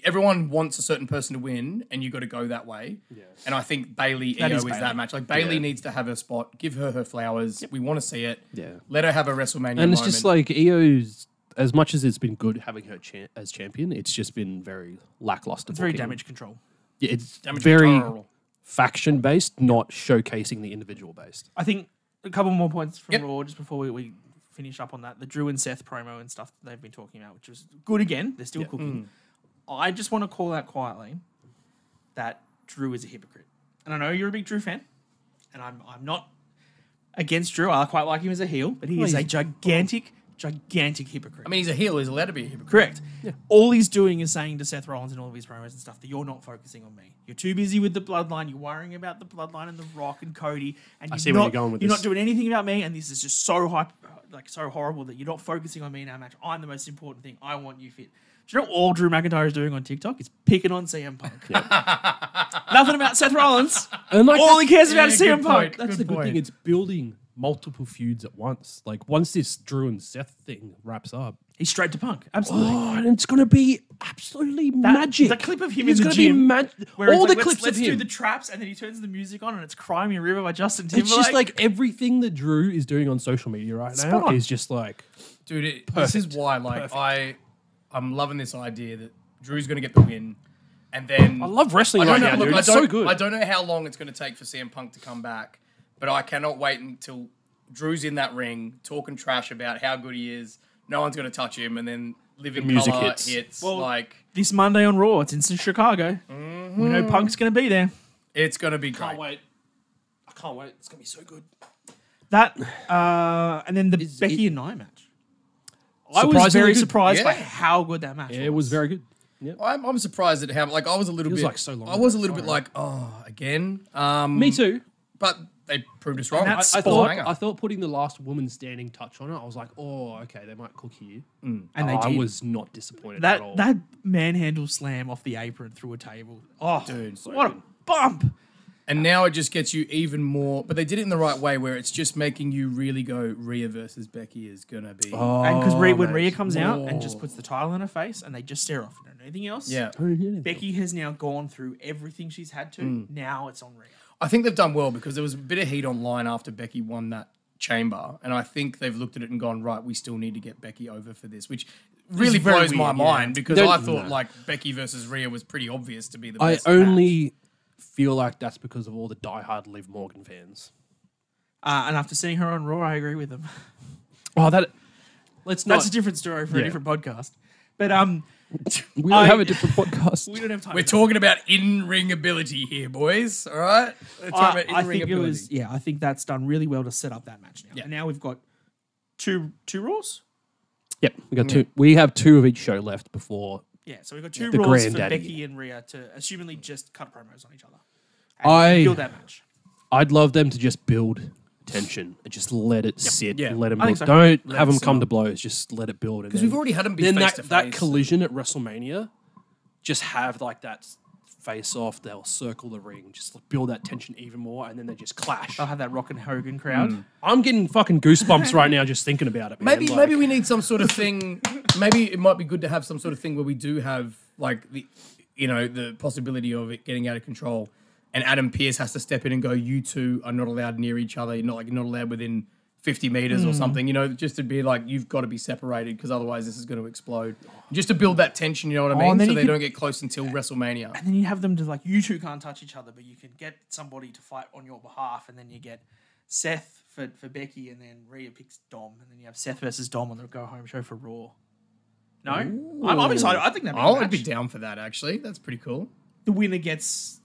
everyone wants a certain person to win, and you got to go that way. Yeah. And I think Bailey That EO is is Bailey. that match. Like Bailey needs to have her spot. Give her flowers. We want to see it. Yeah. Let her have a WrestleMania And moment. it's just like EO's, as much as it's been good having her as champion, it's just been very lackluster. It's very booking. damage control. Yeah, it's Damage very control. faction based, not showcasing the individual based. I think a couple more points from Yep. Raw just before we finish up on that. The Drew and Seth promo and stuff that they've been talking about, which was good again. They're still cooking. I just want to call out quietly that Drew is a hypocrite. And I know you're a big Drew fan, and I'm not against Drew. I quite like him as a heel, but he is a gigantic hypocrite. I mean, he's a heel. He's allowed to be a hypocrite. Correct. Yeah. All he's doing is saying to Seth Rollins and all of his promos and stuff that you're not focusing on me. You're too busy with the Bloodline. You're worrying about the Bloodline and The Rock and Cody. And see where you're going with you're this. not doing anything about me. And this is just so so horrible that you're not focusing on me in our match. I'm the most important thing. I want you fit. Do you know what all Drew McIntyre is doing on TikTok? It's picking on CM Punk. Nothing about Seth Rollins. And like all he cares about yeah, is good CM Punk. point. That's Good the good point. thing. It's building multiple feuds at once. Like once this Drew and Seth thing wraps up, He's straight to Punk. Absolutely. and it's gonna be absolutely magic. The clip of him It's in the gonna be gym. Where all it's the like, clips let's of do him. the traps, and then he turns the music on, and it's "Cry Me a River" by Justin Timberlake. It's just like everything that Drew is doing on social media right now on. is just like Dude, this is why, like, I'm loving this idea that Drew's going to get the win, and then I love wrestling I right don't now, know, dude. look, It's so good. I don't know how long it's going to take for CM Punk to come back, but I cannot wait until Drew's in that ring talking trash about how good he is. No one's going to touch him, and then Living music Colour hits. Well, like this Monday on Raw. It's in Chicago. We know Punk's going to be there. it's going to be great. Can't wait. I can't wait. It's gonna be so good. That and then the Becky and Nia match. I was Surprisingly very good. surprised by Yeah. how good that match was. Yeah, it was very good. I'm surprised at how like I was a little Feels bit like so long I was a ago, little bit sorry. like again. Me too. But they proved us wrong. that's I Sport. thought putting the last woman standing touch on it, I was like, oh, okay, they might cook here. And they I did. was not disappointed at all. That manhandle slam off the apron through a table. Oh, Dude, what a bump! And now it just gets you even more. But they did it in the right way, where it's just making you really go. Rhea versus Becky is gonna be. And because when mate, Rhea comes out and more. just puts the title in her face, and they just stare off, and anything else. Yeah, Becky has now gone through everything she's had to. Now it's on Rhea. I think they've done well because there was a bit of heat online after Becky won that chamber, and I think they've looked at it and gone, right, we still need to get Becky over for this, which really very blows my weird, yeah. mind because Don't- I thought no. like Becky versus Rhea was pretty obvious to be the I best. only feel like that's because of all the diehard Liv Morgan fans. And after seeing her on Raw, I agree with them. Oh, let's That's not. a different story for a Yeah. different podcast. But We don't have a different podcast. we don't have time. We're for that. talking about in-ring ability here, boys. All right, we're talking about I in-ring think it ability. was. Yeah, I think that's done really well to set up that match now. Yeah. And now we've got two Raws. Yep, we got two. We have two of each show left before. Yeah, so we've got two The Raws for granddaddy. Becky and Rhea to assumingly just cut promos on each other. I- And build that match. I'd love them to just build tension and just let it sit. Yeah. Let them I think build. so. Don't Let have it them sit come up. to blows. Just let it build. Because we've already had them be then face to that face. collision at WrestleMania, just have like that face off. They'll circle the ring, just build that tension even more, and then they just clash. They'll have that Rock and Hogan crowd. I'm getting fucking goosebumps right now just thinking about it. Man. Maybe we need some sort of thing. Maybe it might be good to have some sort of thing where we do have like the possibility of it getting out of control, and Adam Pearce has to step in and go, "You two are not allowed near each other. You're not allowed within 50 meters or something." Just to be like, you've got to be separated because otherwise this is going to explode. Just to build that tension, you know what I mean? And then So you they could- don't get close until WrestleMania. And then you have them to like, you two can't touch each other, but you can get somebody to fight on your behalf, and then you get Seth for Becky, and then Rhea picks Dom, and then you have Seth versus Dom on the go home show for Raw. No, I'm excited. I think that'd be. I'd be down for that. Actually, that's pretty cool. The winner gets,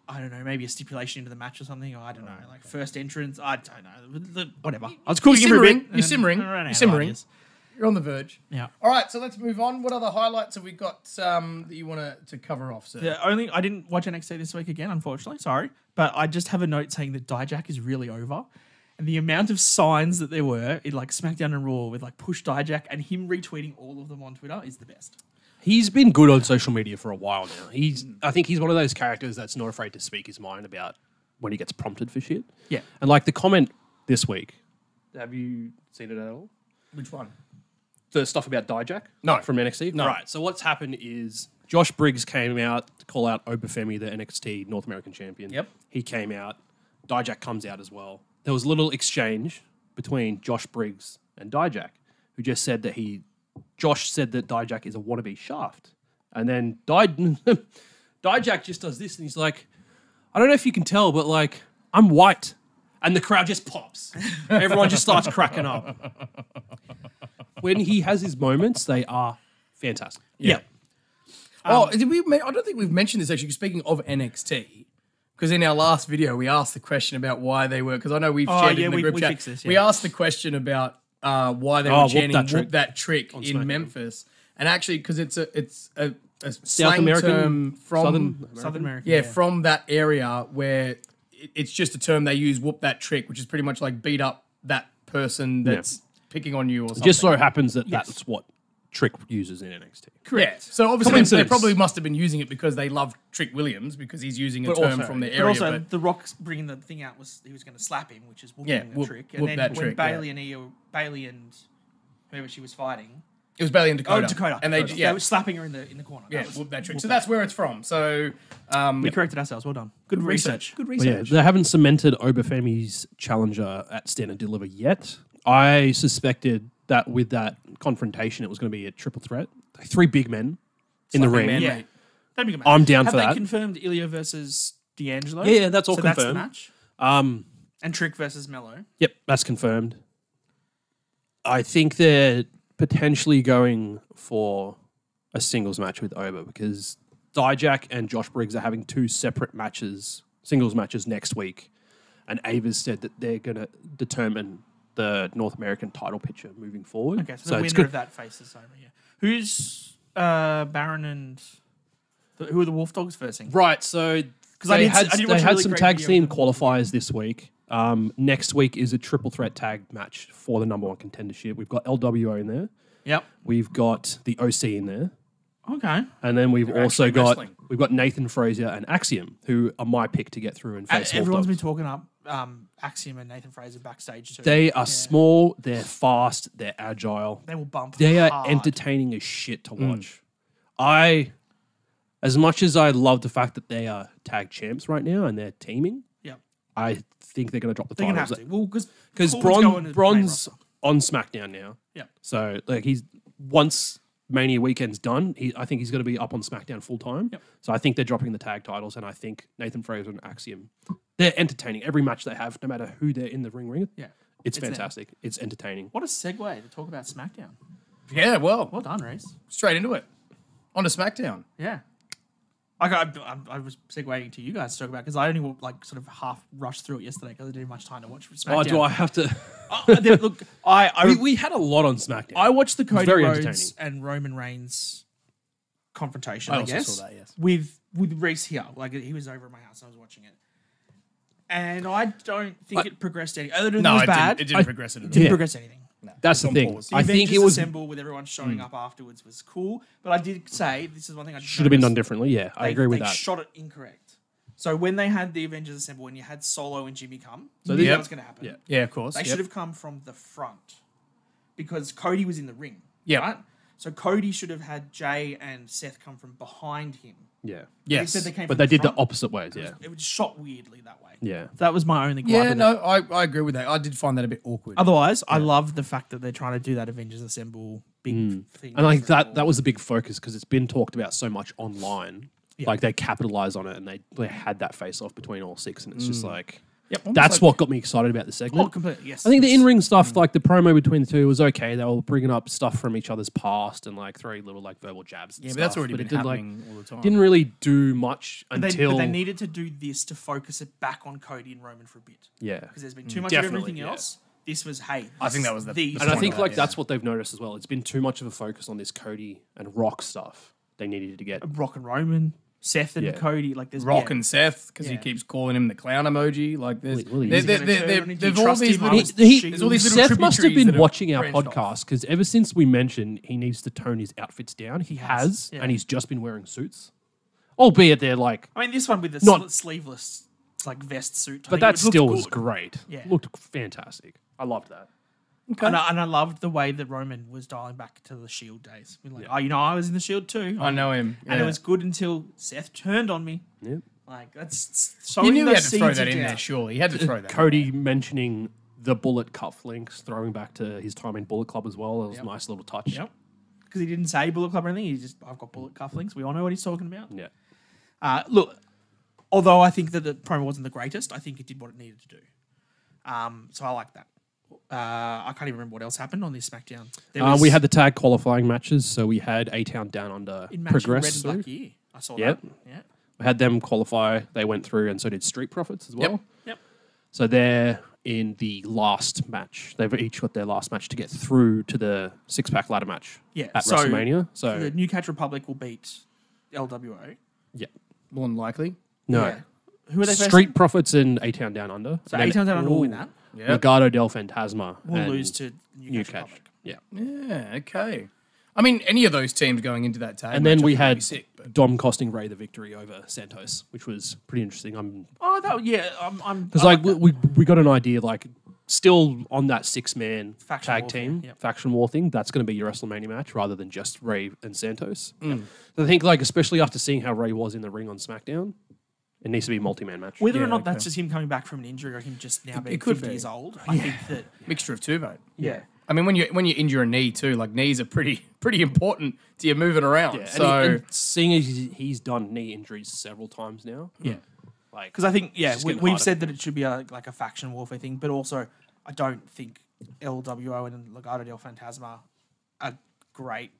I don't know, maybe a stipulation into the match or something, or I don't know, like first entrance. I don't know, whatever. I was cooking for a bit. You're simmering. You're on the verge. Yeah. All right, so let's move on. What other highlights have we got that you want to cover off, sir? I didn't watch NXT this week again, unfortunately. Sorry, but I just have a note saying that Dijak is really over. And the amount of signs that there were in like SmackDown and Raw with like push Dijak and him retweeting all of them on Twitter is the best. He's been good on social media for a while now. I think he's one of those characters that's not afraid to speak his mind about when he gets prompted for shit. Yeah. And like the comment this week, have you seen it at all? Which one? The stuff about Dijak? No. From NXT? No. Right. So what's happened is Josh Briggs came out to call out Obafemi, the NXT North American champion. Yep. He came out. Dijak comes out as well. There was a little exchange between Josh Briggs and Dijak, who just said that Josh said that Dijak is a wannabe Shaft. And then Dijak just does this and he's like, I don't know if you can tell, but like, I'm white. And the crowd just pops. Everyone just starts cracking up. When he has his moments, they are fantastic. Yeah. I don't think we've mentioned this actually. Speaking of NXT, because in our last video we asked the question about why they were. Because I know we've shared it in the group chat. fixed this, We asked the question about why they were chanting Whoop that trick in SmackDown. Memphis, and actually because it's a South slang American, term from Southern America. yeah, from that area where it's just a term they use. Whoop that trick, which is pretty much like beat up that person that's picking on you or something. Just so happens that that's what Trick uses in NXT. Correct. Yeah. So obviously they Coincidence. probably must have been using it because they love Trick Williams because he's using a term from the But area. also, but The Rock bringing the thing out was he was going to slap him, which is whooping Yeah, the whoop- trick. whoop And then that when trick, Bailey and whoever she was fighting, it was Bailey and Dakota. Dakota, And they were slapping her in the corner. yeah, That was- whoop that trick. So that's where it's from. So we corrected ourselves. Well done. Good research. Good But yeah, research. they haven't cemented Obafemi's challenger at Stand and Deliver yet. I suspected that with that confrontation, it was going to be a triple threat. Like 3 big men in the Slapping ring. man, Yeah. mate. That'd be a good match. I'm down Have for they that. confirmed Ilya versus D'Angelo? Yeah, that's all so confirmed. That's the match. And Trick versus Mello. Yep, that's confirmed. I think they're potentially going for a singles match with Oba because Dijak and Josh Briggs are having 2 separate matches, singles matches next week. And Ava's said that they're going to determine the North American title picture moving forward. Okay, so the it's winner of that faces Oba. Yeah. Who's Baron and who are the Wolf Dogs versing? Right, so I they did- had, I did they watch a had really some great tag video team of them. qualifiers this week. Next week is a triple threat tag match for the number 1 contendership. We've got LWO in there. Yep. We've got the OC in there. Okay. And then we've also actually got wrestling. Nathan Frazier and Axiom, who are my pick to get through and face Wolf Everyone's Dogs. been talking up Axiom and Nathan Fraser backstage too. They are small, they're fast, they're agile. They will bump. They are hard. entertaining as shit to watch. As much as I love the fact that they are tag champs right now and they're teaming, Yep. I think they're going to drop the They're gonna titles. have to. Well, Because Bron's on SmackDown now. Yep. So like he's once Mania weekend's done, I think he's going to be up on SmackDown full time. Yep. So I think they're dropping the tag titles, and I think Nathan Fraser and Axiom, they're entertaining. Every match they have, no matter who they're in the ring with, Yeah. it's them. fantastic. It's entertaining. What a segue to talk about SmackDown. Yeah, well, Well done, Reece. straight into it. On to SmackDown. Yeah. I was segueing to you guys to talk about because I only like sort of half rushed through it yesterday because I didn't have much time to watch SmackDown. Oh, do I have to? Look, I we had a lot on SmackDown. I watched the Cody very Rhodes entertaining. and Roman Reigns confrontation. I I also guess saw that, yes. with Reece here, like he was over at my house and I was watching it, and I don't think it progressed any. Other than it was bad. It didn't progress at all. Didn't progress anything. That's the on thing. pause. The I think Avengers it was Assemble with everyone showing up afterwards was cool, but I did say this is one thing I should have been done noticed. differently. Yeah, I agree with They that. shot it incorrect. So when they had the Avengers Assemble, when you had Solo and Jimmy come, So you knew the- that was going to happen. Yeah. Yeah, of course. They should have come from the front because Cody was in the ring. Yep. Right? So Cody should have had Jay and Seth come from behind him. Yeah, Yes. Instead they came but from they did the front. opposite ways. Yeah, It was shot weirdly that way. yeah. That was my only gripe. Yeah, with no, it. I agree with that. I did find that a bit awkward. Otherwise, I love the fact that they're trying to do that Avengers Assemble big thing. And like Very that, cool. that was a big focus because it's been talked about so much online. Yeah. Like they capitalized on it and they had that face off between all six, and it's just like Yep. that's what got me excited about the segment. Oh, completely. Yes. I think the in-ring stuff, like the promo between the two, was okay. They were bringing up stuff from each other's past and like throwing little like verbal jabs. And Yeah, but stuff, that's already been it did, like, happening all the time. didn't really do much But until they needed to do this to focus it back on Cody and Roman for a bit. yeah. Because there's been too much Definitely, of everything yeah. else. This was, hey, I think that was the these And I point think of that, like yeah. that's what they've noticed as well. It's been too much of a focus on this Cody and Rock stuff. They needed to get Rock and Roman, Seth and Yeah. Cody. Like there's Rock yeah. and Seth, because he Yeah. keeps calling him the clown emoji. Like there's, Well, they've gonna turn on you. all Trust these him, little, Alex. there's all these little Seth must have tributaries been that watching our branched off. podcast because ever since we mentioned he needs to tone his outfits down, he has, yeah. and he's just been wearing suits, albeit they're like, I mean, this one with the Not- sleeveless like vest suit. but that still was great. Yeah. Looked fantastic. I loved that. And I loved the way that Roman was dialing back to the Shield days. We're like, oh, you know, I was in the Shield too. I know him. And yeah. it was good until Seth turned on me. Yep. Like that's so. You knew he had to throw that in there, surely. He had to throw that. Cody mentioning the Bullet cufflinks, throwing back to his time in Bullet Club as well. It was a nice little touch. Yep. Because he didn't say Bullet Club or anything. He just, I've got bullet cufflinks. We all know what he's talking about. Yeah. Look, although I think that the promo wasn't the greatest, I think it did what it needed to do. So I like that. I can't even remember what else happened on this SmackDown. There was We had the tag qualifying matches, so we had A-Town Down Under in match red progress and through. black gear. I saw Yep. that. Yeah. We had them qualify. They went through, and so did Street Profits as well. Yep. So they're in the last match. They've each got their last match to get through to the six-pack ladder match Yeah. at so WrestleMania. So the New Catch Republic will beat LWO. yeah, More than likely. no. Yeah. Who are they Street Profits and A-Town Down Under. So And then A-Town Down Under will win that. Yeah. Legado del Fantasma We'll and lose to New Catch Republic. Yeah. Yeah, okay. I mean, any of those teams going into that tag And then match, I we think would had be sick, but Dom costing Ray the victory over Santos, which was pretty interesting. Because Because we got an idea, like still on that six-man Faction tag warfare, team, yep. faction war thing, that's going to be your WrestleMania match rather than just Ray and Santos. Mm. So I think, like, especially after seeing how Ray was in the ring on SmackDown, it needs to be a multi-man match. whether or Yeah, not okay. that's just him coming back from an injury or him just now being could 50 be. years old, I think that mixture of two, mate. yeah. I mean, when you injure a knee too, like knees are pretty important to you moving around. Yeah, So and seeing as he's done knee injuries several times now, Yeah. like Because I think, just getting we've harder. said that it should be like a faction warfare thing, but also I don't think LWO and Legado del Fantasma are great,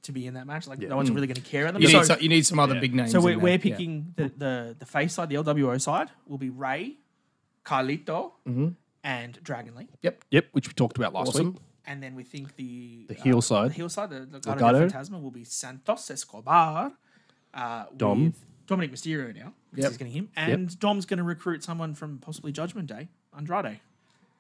to be in that match. Like, no one's really going to care about them. you need some other big names. So in we're there. Yeah. picking the face side, the LWO side, will be Ray, Carlito, and Dragon Lee. Yep, which we talked about last Awesome. week. And then we think the heel side. the Legado Legado. del Fantasma will be Santos Escobar, Dom. with Dominic Mysterio now. Because he's getting him, and Dom's going to recruit someone from possibly Judgment Day, Andrade.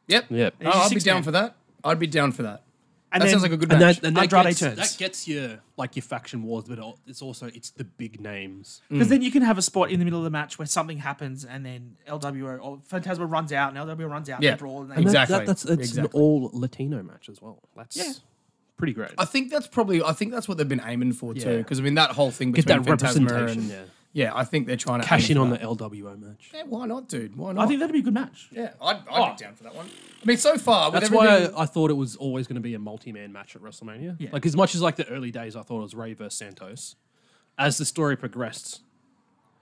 Yep. Yep. Oh, I'd be six down man. for that. I'd be down for that. And That then- sounds like a good And match. that Andrade gets, turns. that gets your faction wars, but it's also it's the big names. Because then you can have a spot in the middle of the match where something happens, and then LWO or Phantasma runs out, and LWO runs out, Yeah. and they brawl, and they And Exactly. That's it's Exactly. an all Latino match as well. That's Yeah. pretty great. I think that's what they've been aiming for too. Yeah. Because I mean, that whole thing Get between that Phantasma representation. and Yeah. I think they're trying to Cash aim in for on that. the LWO match. Yeah, why not, dude? Why not? I think that'd be a good match. Yeah, I'd be down for that one. I mean, so far, with That's why everything- I thought it was always going to be a multi-man match at WrestleMania. Yeah. Like as much as like the early days, I thought it was Ray versus Santos. As the story progressed,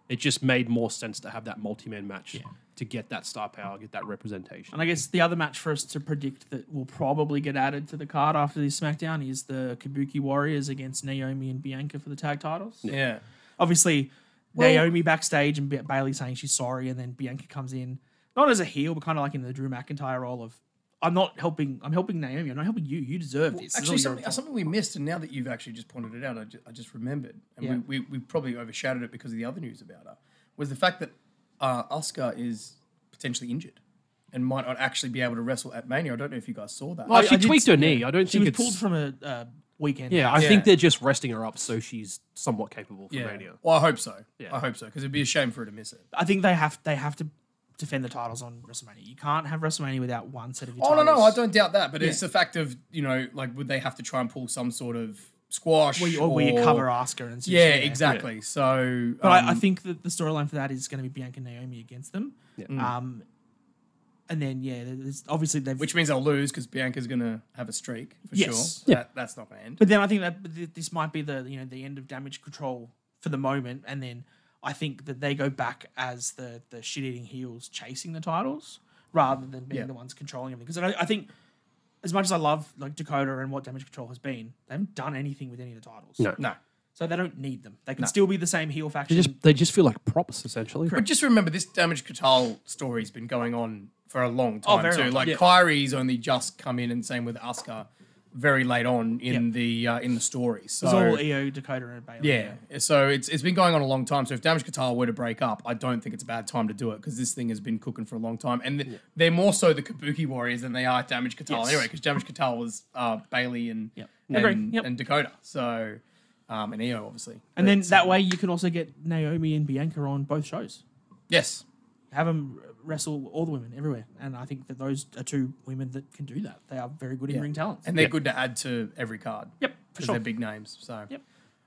it just made more sense to have that multi-man match to get that star power, get that representation. And I guess the other match for us to predict that will probably get added to the card after this SmackDown is the Kabuki Warriors against Naomi and Bianca for the tag titles. yeah. Obviously, Naomi backstage and Bailey saying she's sorry, and then Bianca comes in, not as a heel, but kind of like in the Drew McIntyre role of, I'm helping Naomi, I'm not helping you. You deserve this. This is Actually, all your fault." something we missed, and now that you've actually just pointed it out, I just remembered, and Yeah. we probably overshadowed it because of the other news about her, was the fact that Asuka is potentially injured. and might not actually be able to wrestle at Mania. I don't know if you guys saw that. Well, she I did tweaked her see- knee. I don't She think was it's pulled from a weekend. Yeah, I Yeah. think they're just resting her up so she's somewhat capable for Mania. Well, I hope so. Yeah. I hope so because it'd be a shame for her to miss it. I think they have to defend the titles on WrestleMania. You can't have WrestleMania without one set of your Oh titles. no, I don't doubt that. But Yeah. it's the fact of like would they have to try and pull some sort of squash Where you cover Asuka and Yeah, exactly. So, But I think that the storyline for that is going to be Bianca and Naomi against them. Yeah. And then there's obviously they've. which means they'll lose because Bianca's going to have a streak for Yes. sure. Yeah. That's not going to end. But then I think that this might be the end of Damage Control for the moment, and then I think that they go back as the shit-eating heels chasing the titles rather than being the ones controlling them. Because I think as much as I love like Dakota and what Damage Control has been, they haven't done anything with any of the titles. No. So they don't need them. They can still be the same heel faction. They just feel like props essentially. But just remember, this Damage Control story's been going on for a long time very too. long Like time. Kyrie's only just come in, and same with Asuka, very late on in the story. So It's all EO, Dakota, and Bayley. yeah, so it's been going on a long time. So if Damage Control were to break up, I don't think it's a bad time to do it because this thing has been cooking for a long time, and they're more so the Kabuki Warriors than they are Damage Control Yes. anyway. Because Damage Control was Bayley and Agree. Yep. and Dakota. So and EO obviously. And then But, that way you can also get Naomi and Bianca on both shows. yes. Have them wrestle all the women everywhere. And I think that those are two women that can do that. They are very good in ring talents. And they're good to add to every card. Yep, for Because sure. they're big names. So Yep.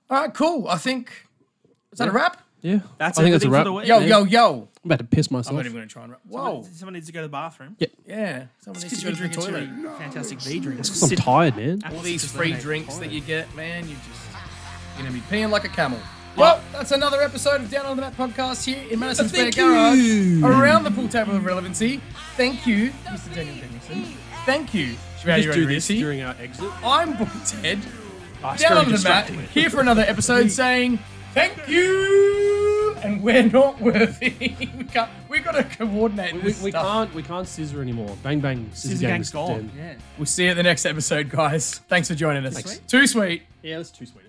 all right, cool. I think is that a wrap? Yeah, That's I think that's a everything wrap. for the week. Yo. I'm about to piss I'm myself. not even going to try and wrap. Whoa. Someone needs to go to the bathroom. Yeah. Someone needs Because to you're go to the drinking too toilet. many fantastic V drinks. Because I'm tired, man. All these free drinks that you get, man, you're going to be peeing like a camel. Well, that's another episode of Down on the Mat podcast here in Madison Square Garage, around the pool table of relevancy. Thank you, Mr. Daniel Dennison. Thank you, Just do this Reece. during our exit. I'm Booker Ted, It's down very on the mat, distracting. here for another episode saying thank you, and we're not worthy. we got to coordinate We this stuff. can't scissor anymore. Bang bang. Scissor Gang's gone. dead. Yeah. We'll see you at the next episode, guys. Thanks for joining us. Thanks. Too sweet. Yeah, that's too sweet.